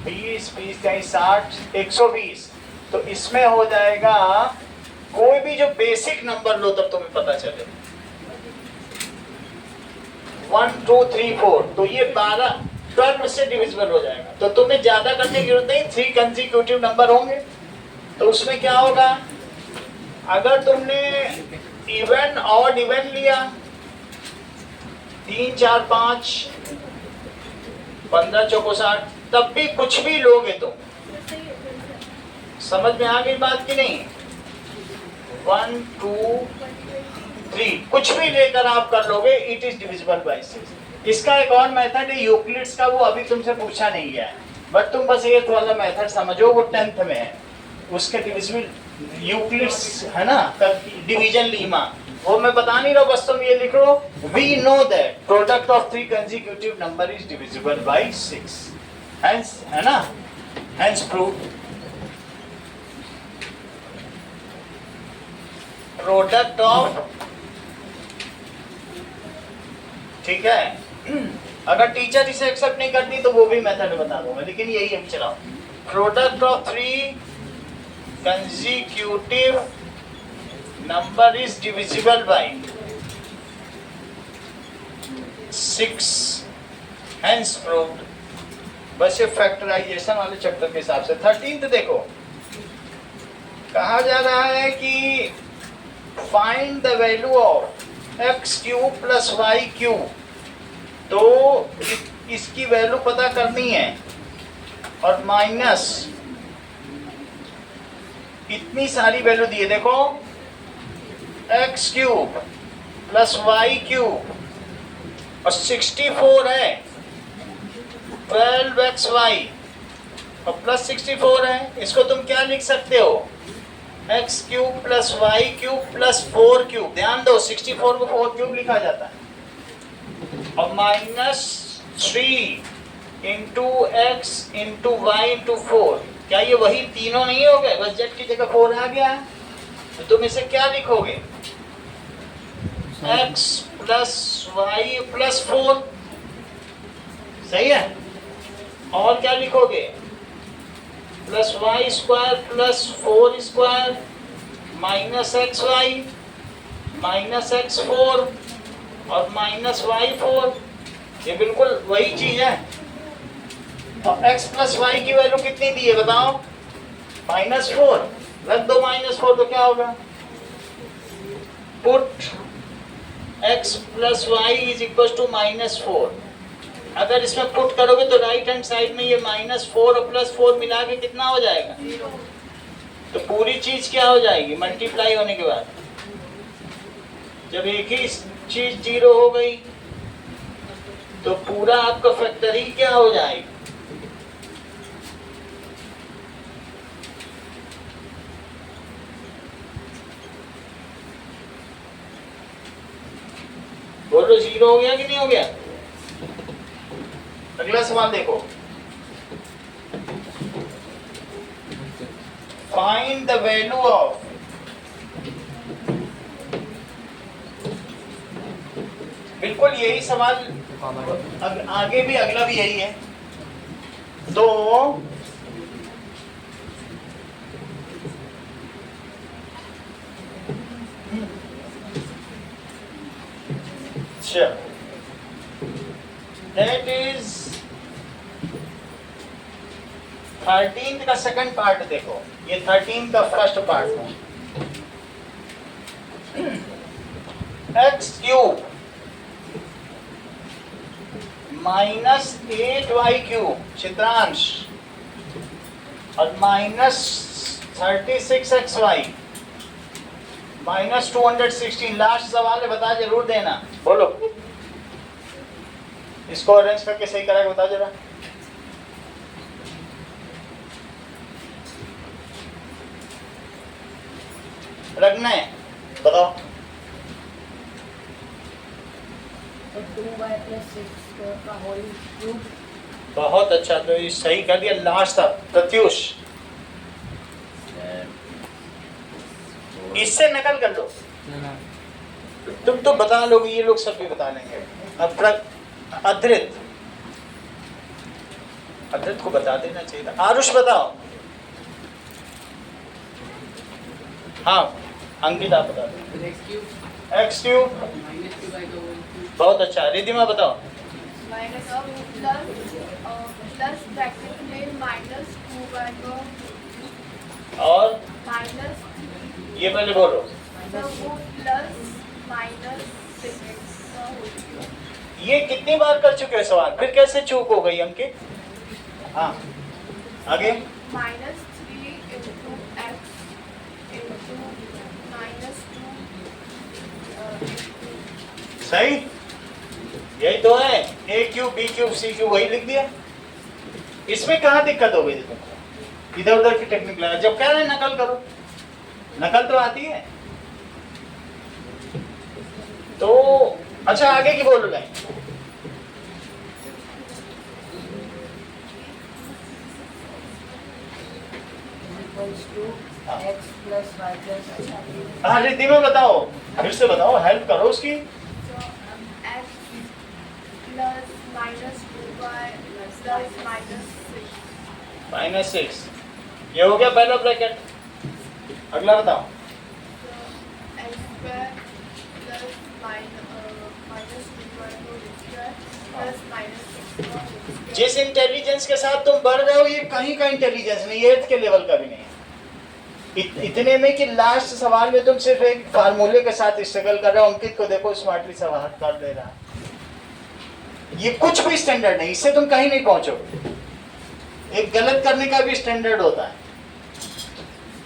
20 20 60 120। तो इसमें हो जाएगा कोई भी जो बेसिक नंबर लो तब तुम्हें पता चले। 1 2 3 4 तो ये 12 से डिविजिबल हो जाएगा। तो तुम्हें ज्यादा करने की जरूरत नहीं, 3 कंसेक्यूटिव नंबर होंगे। तो उसमें क्या होगा, अगर तुमने इवन ऑड इवन लिया 3 4 5 15 चौको 60, तब भी कुछ भी लोगे तुम। समझ में आ गई बात की नहीं? 1 2 3 कुछ भी लेकर आप कर लोगे, इट इज डिविजिबल बाय 6। इसका एक और मेथड है यूक्लिड्स का, वो अभी तुमसे पूछा नहीं गया है, बट तुम बस ये थोड़ा मेथड समझो, वो 10th में है। उसके डिविजिबल यूक्लिड्स है ना, डिवीजन लीमा, वो मैं बता नहीं रहा, बस तुम ये लिख लो, we know that product of 3 consecutive number is divisible by 6, hence है ना, हेंस प्रूव प्रोडक्ट ऑफ, ठीक है। अगर टीचर इसे एक्सेप्ट नहीं करती तो वो भी मेथड बता दूंगा, लेकिन यही हम चलाओ। Product of 3 consecutive number is divisible by 6, hence proved. बस ये फैक्टराइजेशन वाले चैप्टर के हिसाब से। 13th देखो, कहा जा रहा है कि find the value of x cube plus y cube. तो इसकी वैल्यू पता करनी है, और माइनस इतनी सारी वैल्यू दी है, देखो x cube plus y cube और 64 है, 12xy और प्लस 64 है। इसको तुम क्या लिख सकते हो, x cube plus y cube plus 4 cube. ध्यान दो, 64 को 4 क्यूब लिखा जाता है, और minus 3 into x into y into 4। क्या ये वही तीनों नहीं हो गए, बस जेड की जगह 4 आ गया। तो तुम इसे क्या लिखोगे, एक्स प्लस वाई प्लस 4, सही है। और क्या लिखोगे, plus y square plus 4 square minus x y minus x 4 और माइनस वाई 4। ये बिल्कुल वही चीज है। और x प्लस वाई की वैल्यू कितनी दी है बताओ, -4। रख दो -4 तो क्या होगा, put x plus y is equal to -4। अगर इसमें पुट करोगे तो राइट हैंड साइड में ये -4 और +4 मिला के कितना हो जाएगा, तो पूरी चीज क्या हो जाएगी, मल्टीप्लाई होने के बाद जब एक ही चीज 0 हो गई तो पूरा आपका फैक्टरी क्या हो जाएगा, बोलो 0 हो गया कि नहीं हो गया। अगला सवाल देखो, फाइंड द वैल्यू ऑफ बिल्कुल यही सवाल आगे भी, अगला भी यही है। तो दैट इज 13th का सेकंड पार्ट देखो, ये 13th का फर्स्ट पार्ट है। X cube minus 8y cube Chitransh और माइनस 36xy माइनस 216। लास्ट सवाल है, बता जरूर देना, बोलो इसको अरेंज करके सही करेगा, बता जरा। रखना है, बताओ। 2y + 6 का होल क्यूब। बहुत अच्छा, तो ये सही कर दिया। लास्ट था प्रत्युष, इससे नकल कर लो, तुम तो बता लोगे, ये लोग सब भी बता लेंगे। अब अधृत को बता देना चाहिए था। आरुष बताओ। हाँ अंकित आप बता दो। X cube x cube, minus 2 y का होल क्यूब बहुत अच्छा। रिद्धिमा बताओ। माइनस प्लस ब्रैकेट में माइनस 2y का और माइनस ये पहले बोलो। तो वो प्लस माइनस 6x का होल क्यूब। ये कितनी बार कर चुके हैं सवाल, फिर कैसे चूक हो गई अंकित? हाँ आगे। Minus 3 into x into minus 2 सही, यही तो है। A cube B cube C cube, वही लिख दिया। इसमें कहाँ दिक्कत हो गई थी तुमको? इधर उधर की टेक्निक लगा, जब कह रहे हैं नकल करो, नकल तो आती है। तो अच्छा आगे की बोलो line. Equals to x plus y plus हाँ रिद्धि में बताओ, फिर से बताओ, हेल्प करो उसकी। X plus minus 2y plus minus 6 -6, ये हो गया पहला ब्रैकेट। अगला बताओ। X square plus minus 2y plus minus 6 जिस इंटेलिजेंस के साथ तुम बढ़ रहे हो, ये कहीं का इंटेलिजेंस नहीं, 8th के लेवल का भी नहीं है। इतने में कि लास्ट सवाल में तुम सिर्फ एक फार्मूले के साथ स्ट्रगल कर रहे हो। अंकित को देखो स्मार्टली सवाल कर दे रहा है। ये कुछ भी स्टैंडर्ड नहीं, इससे तुम कहीं नहीं पहुंचोगे। एक गलत करने का भी स्टैंडर्ड होता है।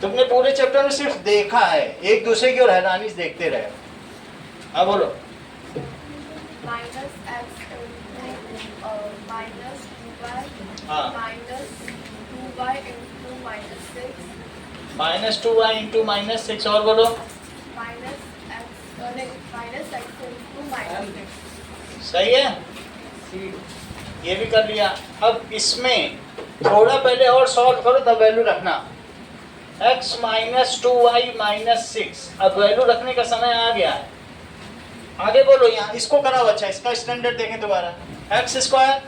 तुमने पूरे चैप्टर में सिर्फ देखा है, एक दूसरे की और हैरानी से देखते रहे हो। हाँ बोलो। माइनस एक्स माइनस 2y हाँ। Minus 2y into minus 6 -2y into -6, और बोलो। माइनस एक्स इंटू माइनस 6 सही है, ये भी कर लिया। अब इसमें थोड़ा पहले और सॉल्व करो, तब वैल्यू रखना। x माइनस 2y माइनस 6, अब वैल्यू रखने का समय आ गया है। आगे बोलो, यहाँ इसको कराओ। अच्छा इसका स्टैंडर्ड देखें दोबारा। एक्स स्क्वायर,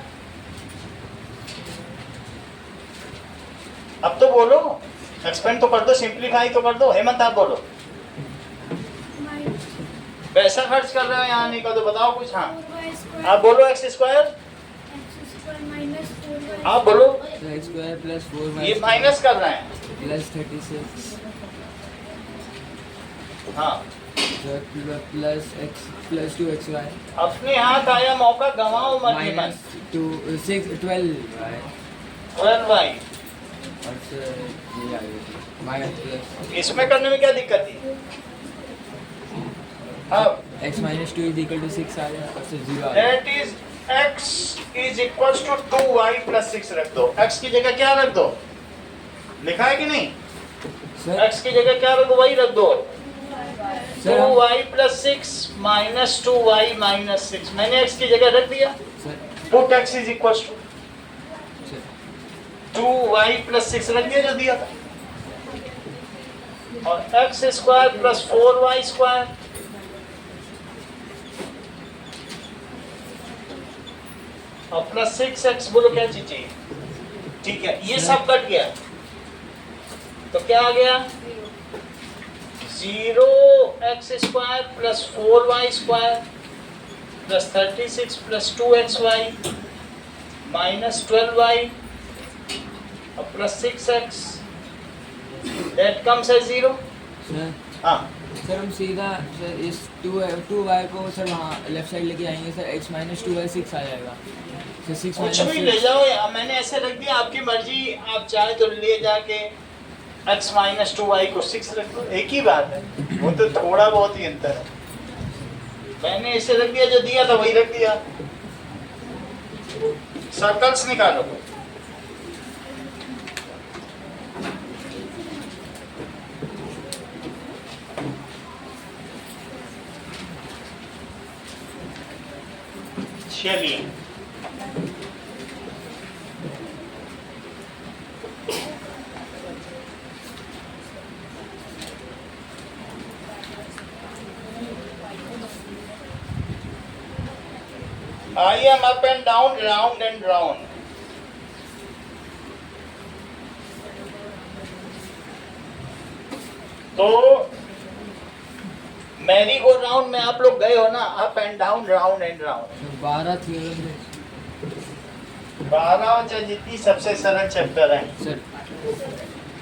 अब तो बोलो, एक्सपेंड तो कर दो, सिंप्लीफाई तो कर दो। हेमंत आप बोलो। पैसा खर्च कर रहे हो यहाँ, नहीं कर दो, बताओ कुछ। हाँ आप बोलो। एक्स स्क्वायर, आप बोलो। एक्स स्क्वायर प्लस 4y ये माइनस कर रहे हैं। प्लस 36 हाँ प्लस एक्स प्लस 2xy अपने हाथ आया मौका, गवाओ मत। माइनस 12y 12y, और फिर ये आ गया माइनस प्लस इसमें करने में क्या दिक्कत थी? अब x minus 2 is equal to 6 आ गया और फिर 0 आ गया। That is x is equals to 2y plus 6 रख दो। x की जगह क्या रख दो? लिखा है कि नहीं? सर x की जगह क्या रख दो? वही रख दो। Sir 2y plus 6 minus 2y minus 6, मैंने x की जगह रख दिया। Sir put x is equals to sir 2y plus 6 रख दिया जो दिया था, और x square plus 4y square और प्लस 6x, बोलो क्या चीज चाहिए? ठीक है, ये सब कट गया तो क्या आ गया? 0x square plus 4y square plus 36 plus 2xy minus 12y और plus 6x, that comes as 0। Sir हाँ सर हम सीधा सर इस 2y को सर वहाँ लेफ्ट साइड लेके आएंगे सर। x माइनस 2y 6 आ जाएगा सर। 6 कुछ माइनस भी ले जाओ यार, मैंने ऐसे रख दिया, आपकी मर्जी। आप चाहे तो ले जाके x माइनस 2y को 6 रख दो, एक ही बात है। वो तो थोड़ा बहुत ही अंतर है। मैंने इसे रख दिया, जो दिया था वही रख दिया। सर्कल्स निकालो। चलिए I am up and down, round and round. तो मैरी गो राउंड में आप लोग गए हो ना, up and down, round and round. 12 theorem 12 जितनी सबसे सरल चैप्टर है। सर।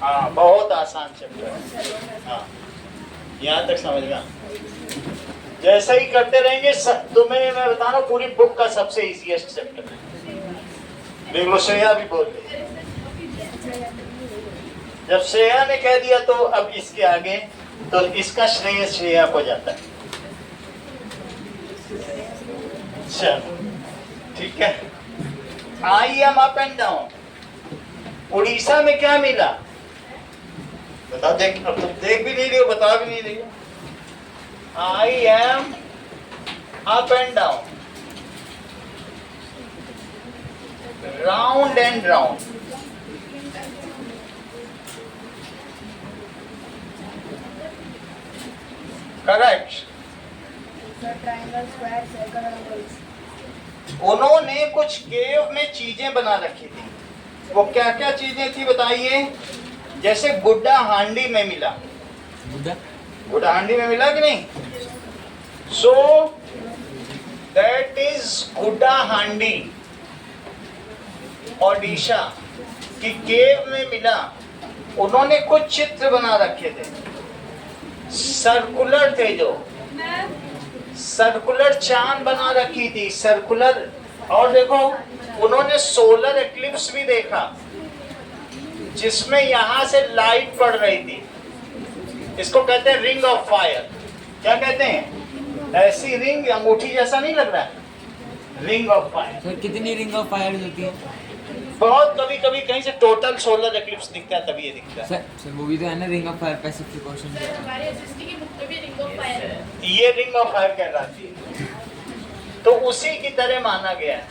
हाँ, बहुत आसान चैप्टर है। हाँ, यहाँ तक समझ गया। जैसे ही करते रहेंगे तुम्हें मैं बता रहा हूँ, पूरी बुक का सबसे इजीएस्ट चैप्टर है। देख लो, श्रेया भी बोल रही है। जब श्रेया ने कह दिया तो अब इसके आगे तो इसका श्रेय श्रेया को जाता है। चलो ठीक है। I am up and down. Orissa में क्या मिला बता, देख अब तुम देख भी नहीं रही हो, बता भी नहीं रही हो। I am up and down, round and round. Correct. Triangle, square, circle और बॉल्स। उन्होंने कुछ केव में चीजें बना रखी थी। वो क्या क्या चीजें थी बताइए? जैसे गुड्डा हांडी में मिला। गुड्डा हांडी में मिला कि नहीं? सो दैट इज गुड्डा हांडी, ओडिशा की केव में मिला। उन्होंने कुछ चित्र बना रखे थे, सर्कुलर थे, जो सर्कुलर चांद बना रखी थी, सर्कुलर। और देखो, उन्होंने सोलर एक्लिप्स भी देखा, जिसमें यहां से लाइट पड़ रही थी। इसको कहते हैं रिंग ऑफ फायर। क्या कहते हैं? ऐसी रिंग, अंगूठी जैसा नहीं लग रहा है, रिंग ऑफ फायर। सर कितनी रिंग ऑफ फायर होती है? बहुत कभी कभी कहीं से टोटल सोलर एक्लिप्स दिखता है, तभी ये दिखता है। सर वो भी तो है ना, ring of fire, Pacific ocean. हमारे एसएसटी की बुक में भी रिंग ऑफ फायर है। ये रिंग ऑफ फायर कहलाती है, तो उसी की तरह माना गया है।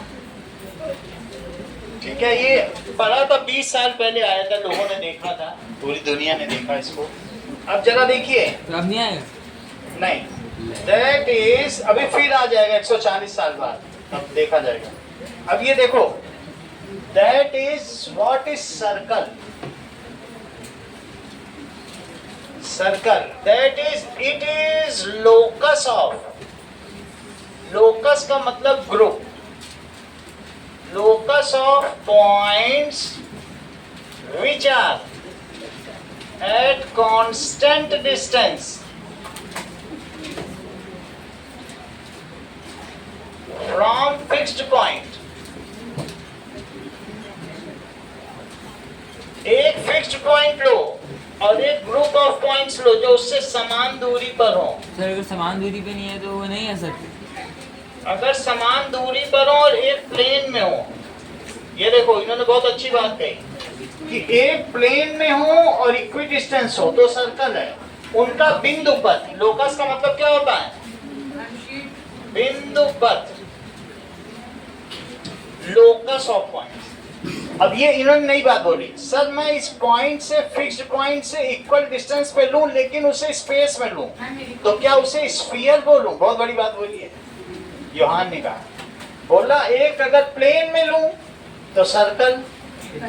ठीक है, ये पढ़ा था 20 साल पहले आया था, लोगों ने देखा था, पूरी दुनिया ने देखा इसको। अब जरा देखिए। तो अब नहीं आएगा? नहीं, दैट इज अभी फिर आ जाएगा 140 साल बाद, अब देखा जाएगा। अब ये देखो, that is what is circle. Circle, that is, it is locus of. Locus का मतलब group. Locus of points which are at constant distance from fixed point। एक फिक्स्ड पॉइंट लो और एक ग्रुप ऑफ पॉइंट्स लो जो उससे समान दूरी पर हो। सर अगर समान दूरी पे नहीं है तो वो नहीं है सर। अगर समान दूरी पर हो और एक प्लेन में हो, ये देखो इन्होंने बहुत अच्छी बात कही कि एक प्लेन में हो और इक्वी डिस्टेंस हो तो सर्कल है। उनका बिंदु पथ, लोकस का मतलब क्या होता है? बिंदु पथ, लोकस ऑफ पॉइंट। अब ये इन्होंने नई बात बोली, सर मैं इस पॉइंट से, फिक्स्ड पॉइंट से इक्वल डिस्टेंस पे लूं लेकिन उसे स्पेस में लूं, तो क्या उसे स्फीयर बोलूं? बहुत बड़ी बात बोली है योहान ने कहा। बोला एक अगर प्लेन में लूं तो सर्कल,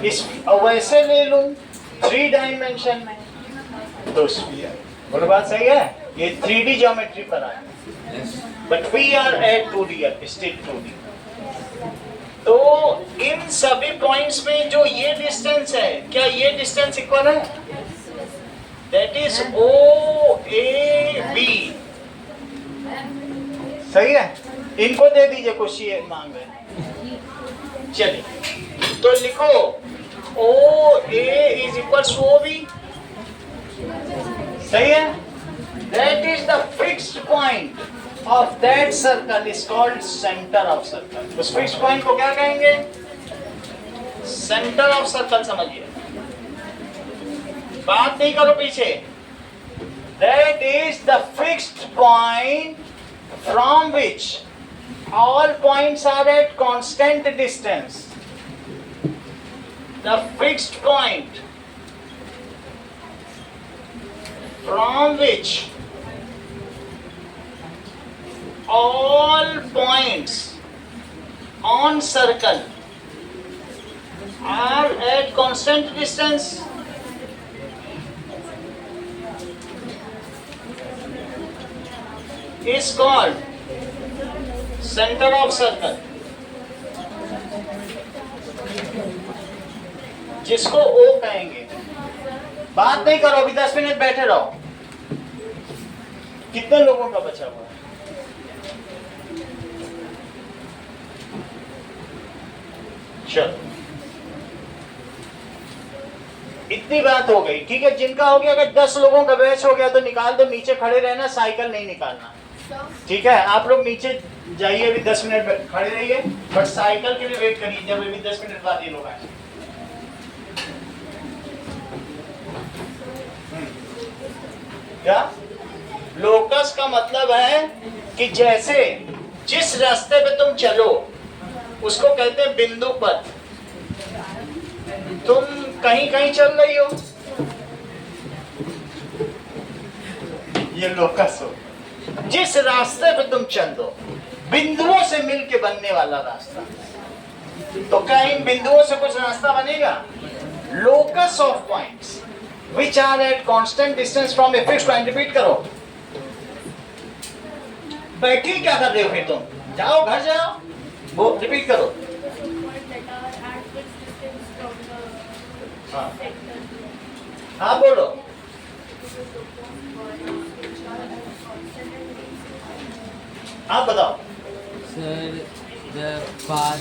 इस वैसे ले लूं 3 डायमेंशन में तो स्फीयर। बोलो बात सही है? ये 3D ज्योमेट्री पर आया, but we are at 2D, still 2D। तो इन सभी पॉइंट्स में जो ये डिस्टेंस है, क्या ये डिस्टेंस इक्वल है? That is OAB। सही है? इनको दे दीजिए, कुछ ये मांग रहे। चलिए तो लिखो OA is equal to OB। सही है? That is the fixed point of that circle is called centre of circle. उस फिक्स्ड पॉइंट को क्या कहेंगे? Centre of circle. समझिए, बात नहीं करो पीछे। That is the fixed point from which all points are at constant distance। The fixed point from which all points on circle are at constant distance। Is called centre of circle, जिसको ओ कहेंगे। बात नहीं करो, अभी 10 minute बैठे रहो। कितने लोगों का बचा हुआ है? चलो, इतनी बात हो गई, ठीक है। जिनका हो गया, अगर 10 लोगों का बैच हो गया तो निकाल दो, नीचे खड़े रहना, साइकिल नहीं निकालना, ठीक है। आप लोग नीचे जाइए, अभी 10 मिनट खड़े रहिए, बट साइकिल के लिए वेट करिए, जब अभी 10 मिनट बाद ये लोग आए। क्या लोकस का मतलब है कि जैसे जिस रास्ते पे तुम चलो उसको कहते हैं बिंदु पथ। तुम कहीं कहीं चल रही हो, ये लोकस हो। जिस रास्ते पे तुम चल दो, बिंदुओं से मिलके बनने वाला रास्ता, तो क्या इन बिंदुओं से कुछ रास्ता बनेगा? Locus of points which are at constant distance from a fixed point। Repeat करो। बैठी क्या कर रहे हो फिर तुम? जाओ घर जाओ, वो रिपीट करो। हाँ हाँ बोलो। आप बताओ सर द पाथ।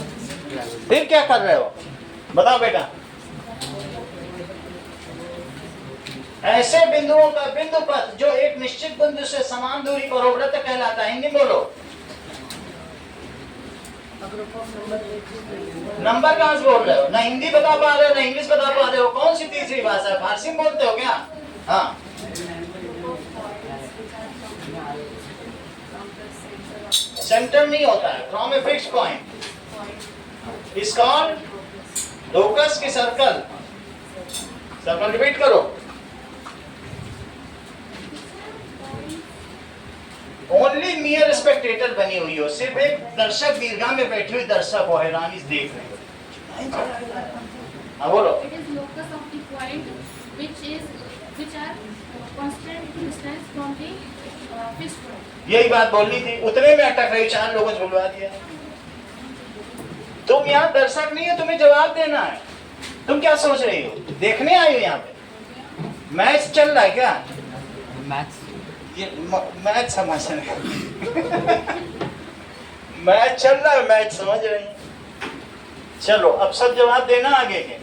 फिर क्या कर रहे हो? बताओ बेटा। ऐसे बिंदुओं का बिंदु पथ जो एक निश्चित बिंदु से समान दूरी पर हो, वृत्त कहलाता है। हिंदी बोलो। नंबर कहाँ से बोल रहे हो? ना हिंदी बता पा रहे हो, ना इंग्लिश बता पा रहे हो। कौन सी तीसरी भाषा है? फारसी में बोलते हो क्या? हाँ, सेंटर नहीं होता है, from a fixed point is called locus की सर्कल। सर्कल रिपीट करो। ओनली नियर स्पेक्टेटर बनी हुई हो, सिर्फ एक दर्शक, दीर्घा में बैठी हुई दर्शक हो, हैरानी से देख रहे हो। हाँ बोलो। It is locus of the point which are constant distance from the fixed point। यही बात बोलनी थी, उतने में अटक रही, 4 लोगों से बुलवा दिया। तुम यहाँ दर्शक नहीं है, तुम्हें जवाब देना है। तुम क्या सोच रही हो? देखने आई हो यहाँ पे? मैच चल रहा है क्या? मैथ्स। ये मैच समझ रहे मैच चल रहा है, मैच समझ रहे हैं। चलो अब सब जवाब देना आगे के।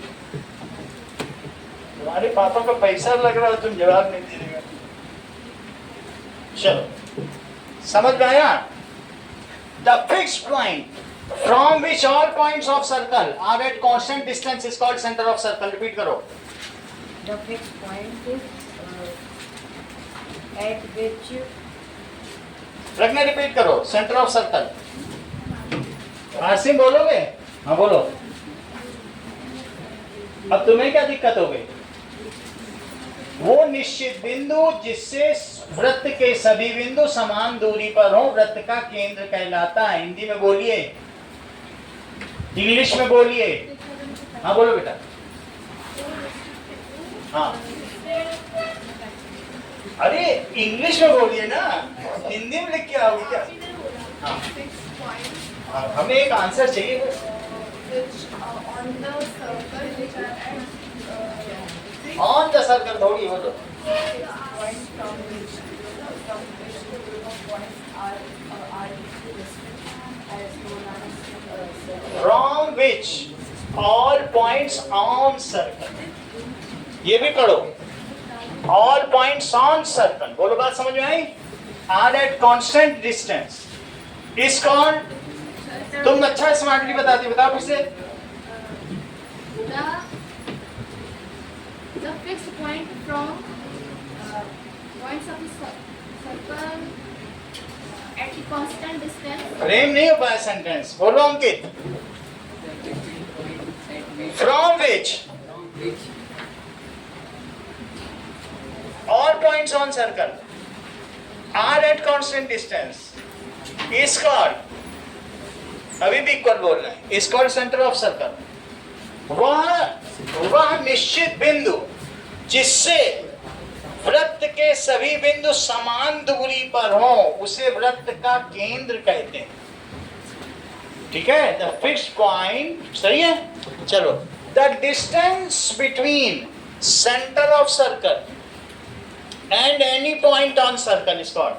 तुम्हारे पापा का पैसा लग रहा है, तुम जवाब नहीं दे रहे। चलो समझ में आया? The fixed point from which all points of circle are at constant distance is called centre of circle. Repeat करो। The fixed point at which रखना, रिपीट करो। Centre of circle. आसिम बोलोगे? हाँ बोलो। अब तुम्हें क्या दिक्कत हो गई? वो निश्चित बिंदु जिससे वृत्त के सभी बिंदु समान दूरी पर हो, वृत्त का केंद्र कहलाता है। हिंदी में बोलिए, इंग्लिश में बोलिए। हाँ बोलो बेटा। हाँ अरे इंग्लिश में बोलिए ना, हिंदी में लिख के आओगे क्या? हाँ, हमें एक आंसर चाहिए बस। ऑन द सर्कल थोड़ी बोलो। From which all points on circle. ये भी पढ़ो। ऑल पॉइंट्स ऑन सर्कल, बोलो। बात समझ में आई? Are at constant distance is called. तुम अच्छा स्मार्टली बताती, बताओ फिर से। The fixed point from points of the circle at the constant distance। Frame नहीं हो पाया सेंटेंस, बोलो Ankit. From which all points on circle are at constant distance is called, अभी भी इक्वल बोल रहे हैं, is called center of circle। वह निश्चित बिंदु जिससे वृत्त के सभी बिंदु समान दूरी पर हो उसे वृत्त का केंद्र कहते हैं। ठीक है, द फिक्स्ड पॉइंट, सही है। चलो, the distance between centre of circle and any point on circle is called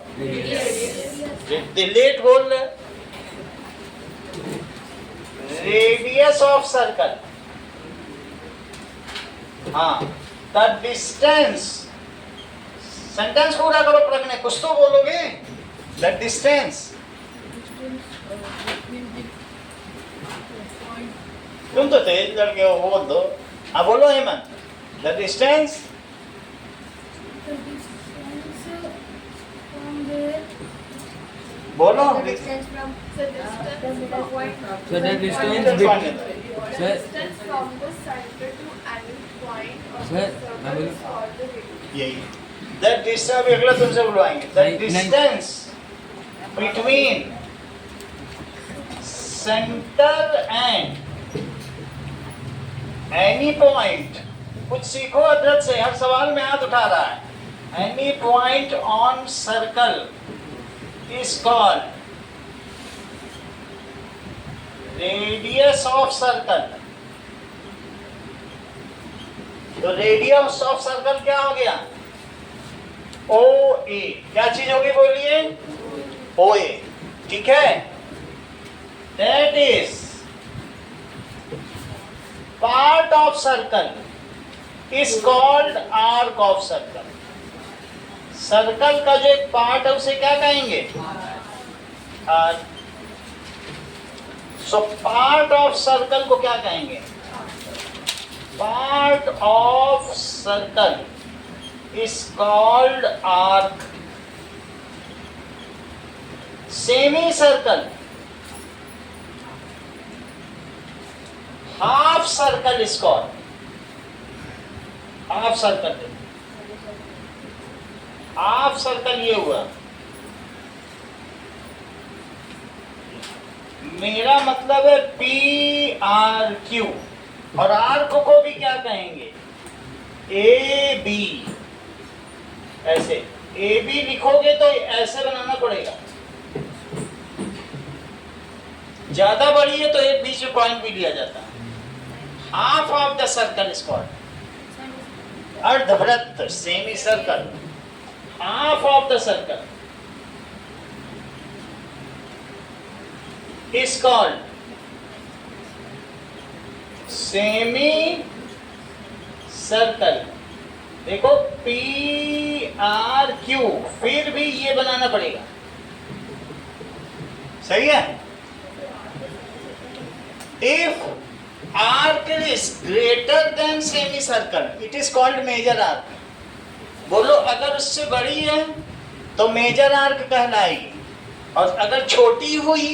late बोल रहे, रेडियस ऑफ सर्कल। हाँ, द डिस्टेंस, सेंटेंस पूरा करो, प्रश्न कुछ तो बोलोगे। द डिस्टेंस, तुम तो तेज लड़के हो, बोल दो। हाँ बोलो Hemant. The distance, The distance from there. बोलो। The distance from the point. So the distance Sir, Sir, Distance from the center to any point of Sir, the circle is called the radius. यही the distance, अगला तुमसे बुलवाएंगे। The नहीं, distance between centre and any point, कुछ सीखो अदरक से, हर सवाल में हाथ उठा रहा है। Any point on circle is called radius of circle. तो रेडियस ऑफ सर्कल क्या हो गया? ओ ए। क्या चीज होगी बोलिए? ओ ए। ठीक है, that is part of circle is called arc of circle. Circle का जो एक पार्ट है उसे क्या कहेंगे? Arc. So part of circle को क्या कहेंगे? Part of circle is called arc. Semicircle, half circle is called half circle. Half circle ये हुआ, मेरा मतलब है पी आर क्यू, और आर्क को भी क्या कहेंगे? A B. ऐसे ए बी लिखोगे तो ऐसे बनाना पड़ेगा, ज्यादा बड़ी है तो एक बीच में पॉइंट भी लिया जाता है। Half of the circle is called अर्धवृत्त, semi circle. Half of the circle is called semi circle. देखो पी आर क्यू, फिर भी ये बनाना पड़ेगा, सही है। If arc is greater than semi circle it is called major arc. बोलो, अगर उससे बड़ी है तो मेजर आर्क कहलाएगी, और अगर छोटी हुई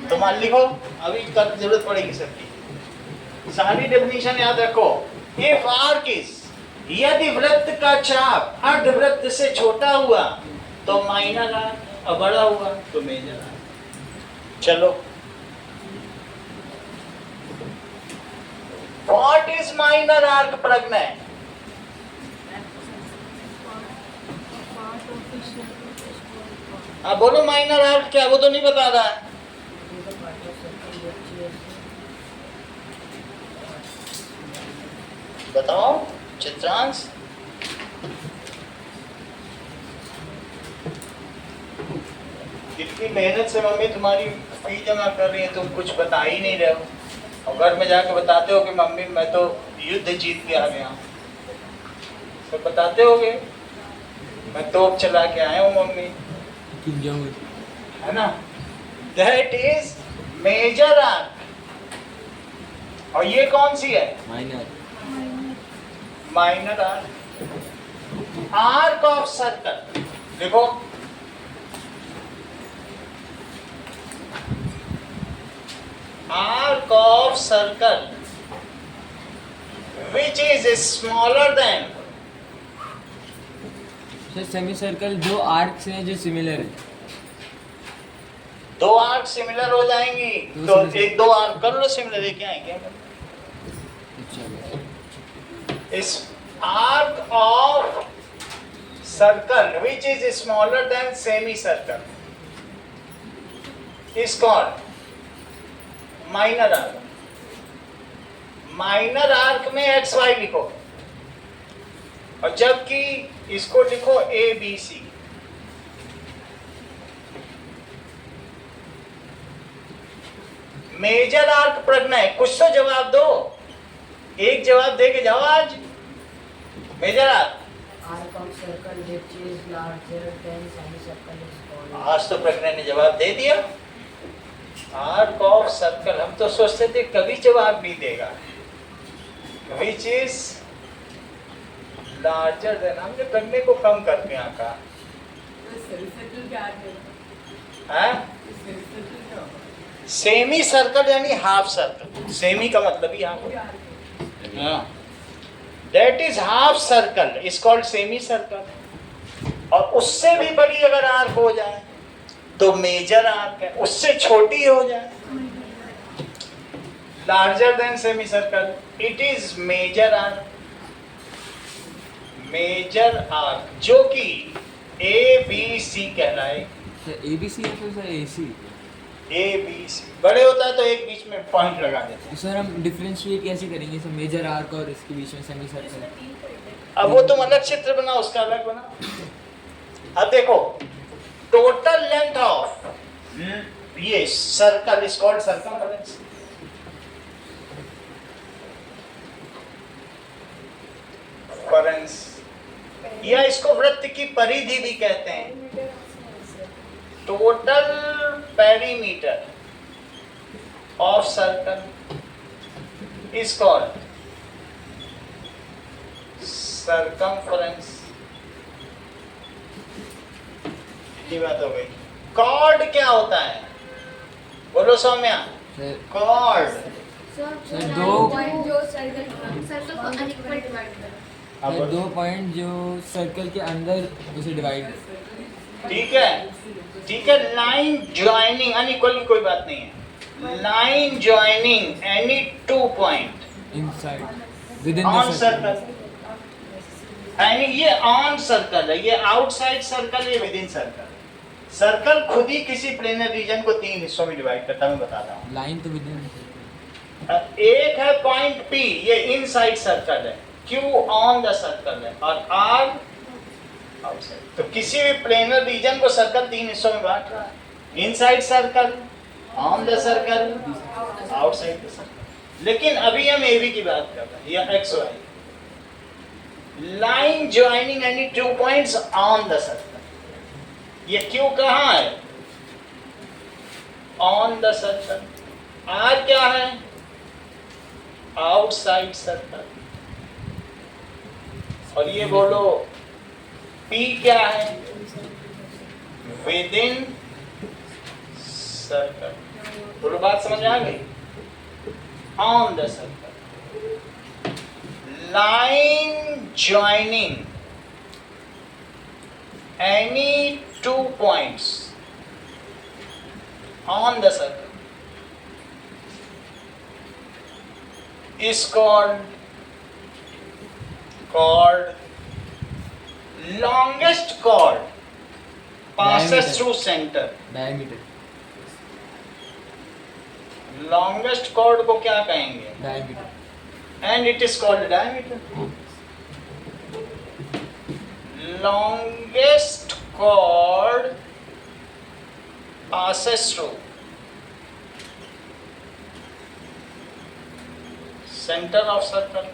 तो मान लिखो, अभी कर जरूरत पड़ेगी सबकी, सारी डेफिनेशन याद रखो। इफ आर्क इज, यदि वृत्त का चाप अर्धवृत्त से छोटा हुआ तो माइनर आर्क, और बड़ा हुआ तो मेजर आर्क। चलो, व्हाट इज माइनर आर्क प्रज्ञा? बोलो माइनर आर्क क्या, वो तो नहीं बता रहा है। बताओ चित्रांश। कितनी मेहनत से मम्मी तुम्हारी फी जमा कर रही है, तुम कुछ बता ही नहीं रहे हो, और घर में जाके बताते हो कि मम्मी मैं तो युद्ध जीत के आ गया हूँ, तो बताते होगे मैं तोप चला के आया हूँ मम्मी, है ना। That is major arc. और ये कौन सी है? Minor. Minor arc. Arc of circle देखो, arc of circle which is smaller than. Semi circle दो आर्क से हैं जो सिमिलर है। दो आर्क सिमिलर हो जाएंगी तो एक दो आर्क कर लो सिमिलर, क्या है क्या? इस arc of circle which is smaller than semicircle is called minor arc. Minor arc में एक्स वाई लिखो, और जबकि इसको लिखो A B C. Major arc Pragya, कुछ तो जवाब दो, एक जवाब दे के जाओ आज। Major arc Arc of circle which is larger than semicircle is called. आज तो प्रज्ञा ने जवाब दे दिया। आर्क ऑफ सर्कल, हम तो सोचते थे कभी जवाब नहीं देगा। विच इज लार्जर देन, हमने प्रज्ञा को कम करके आंका है। सेमी सर्कल यानी हाफ सर्कल, सेमी का मतलब ही half. That is half circle is called semi circle. और उससे भी बड़ी अगर आर्क हो जाए तो मेजर आर्क है, उससे छोटी हो जाए larger than semi circle, it is major arc. Major arc जो कि ए बी सी कहलाए। सर ए बी सी या फिर सर ए सी? ए बी सी बड़े होता है तो एक बीच में पॉइंट लगा देते हैं। सर हम डिफरेंशिएट कैसे करेंगे सर मेजर आर्क और इसके बीच में सेमी सर्कल? अब वो तुम अलग चित्र बनाओ, उसका अलग बनाओ। अब देखो टोटल लेंथ ऑफ ये सर्कल इज कॉल्ड सर्कमफरेंस। या इसको वृत्त की परिधि भी कहते हैं। Total perimeter of circle is called circumference. ये बात हो गई। कॉर्ड क्या होता है? बोलो सौम्या। सर कॉर्ड सर दो पॉइंट जो सर्कल को अनइक्वल डिवाइड कर। सर 2 पॉइंट जो सर्कल के अंदर उसे डिवाइड। ठीक है, ठीक है। लाइन ज्वाइनिंग अनइक्वल की कोई बात नहीं है। Line joining any 2 point inside with in on the circle, यानी ये ऑन सर्कल है, ये आउटसाइड सर्कल, ये विद इन सर्कल। सर्कल खुद ही किसी प्लेनर रीजन को 3 हिस्सों में डिवाइड करता है, मैं बता रहा हूँ। लाइन तो विद इन। एक है पॉइंट पी, ये इनसाइड सर्कल है, क्यू ऑन द सर्कल है, और आर आउटसाइड। तो किसी भी प्लेनर रीजन को सर्कल 3 हिस्सों में बांट रहा है, inside circle, on the circle, outside the circle. लेकिन अभी हम ए बी की बात कर रहे हैं, या x y. Line joining any 2 points on the circle. ये क्यू कहाँ है? On the circle. आर क्या है? Outside circle. और ये बोलो पी क्या है? Within circle. बोलो बात समझ आ गई? On the circle. Line joining any 2 points on the circle is called longest chord passes Diameter. through center। Diameter. longest chord को क्या कहेंगे? Diameter. and it is called diameter। longest chord passes through center of circle,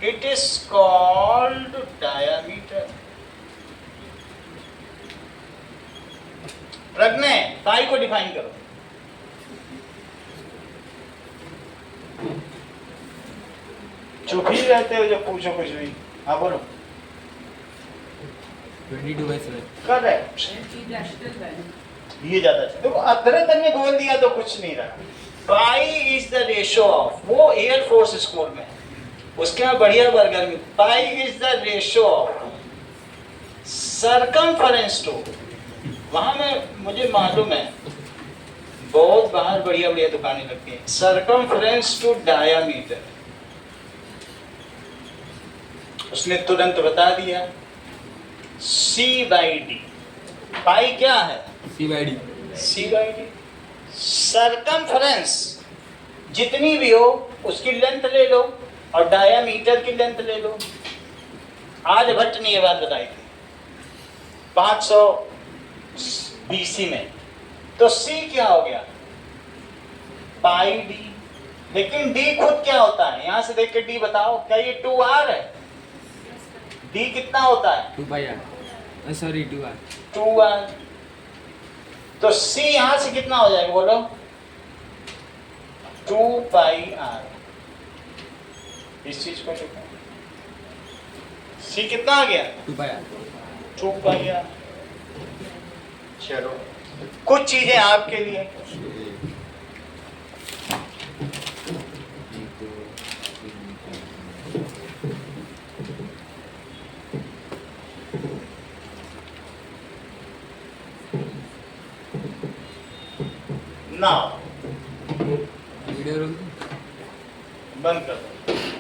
it is called diameter। प्रज्ञा पाई को define करो। चुप ही रहते हो जब पूछो कुछ भी। हाँ बोलो। 22/7। करेक्ट। ये ज्यादा अच्छा। देखो अदरक ने बोल दिया तो कुछ नहीं रहा। Pi is the ratio of, वो एयर फोर्स स्कूल में, उसके यहाँ बढ़िया बर्गर में, pi is the ratio of circumference to, वहां में मुझे मालूम है बहुत बाहर बढ़िया बढ़िया दुकानें लगती हैं, सर्कमफरेंस टू डायामीटर। उसने तुरंत बता दिया C/D। पाई क्या है? C/D। C/D। सरकमफ्रेंस जितनी भी हो उसकी लेंथ ले लो और डायामीटर की लेंथ ले लो। आर्यभट्ट ने ये बात बताई थी 500 BC में। तो C क्या हो गया? πD। लेकिन D खुद क्या होता है? यहां से देख के D बताओ, क्या ये 2R है? D कितना होता है? 2πr, sorry 2r। 2R। तो C यहां से कितना हो जाएगा बोलो? 2πr। इस चीज को लिखो, C कितना आ गया? 2πr। 2πr। चलो कुछ चीजें आपके लिए, ना वीडियो रोल बंद कर दो।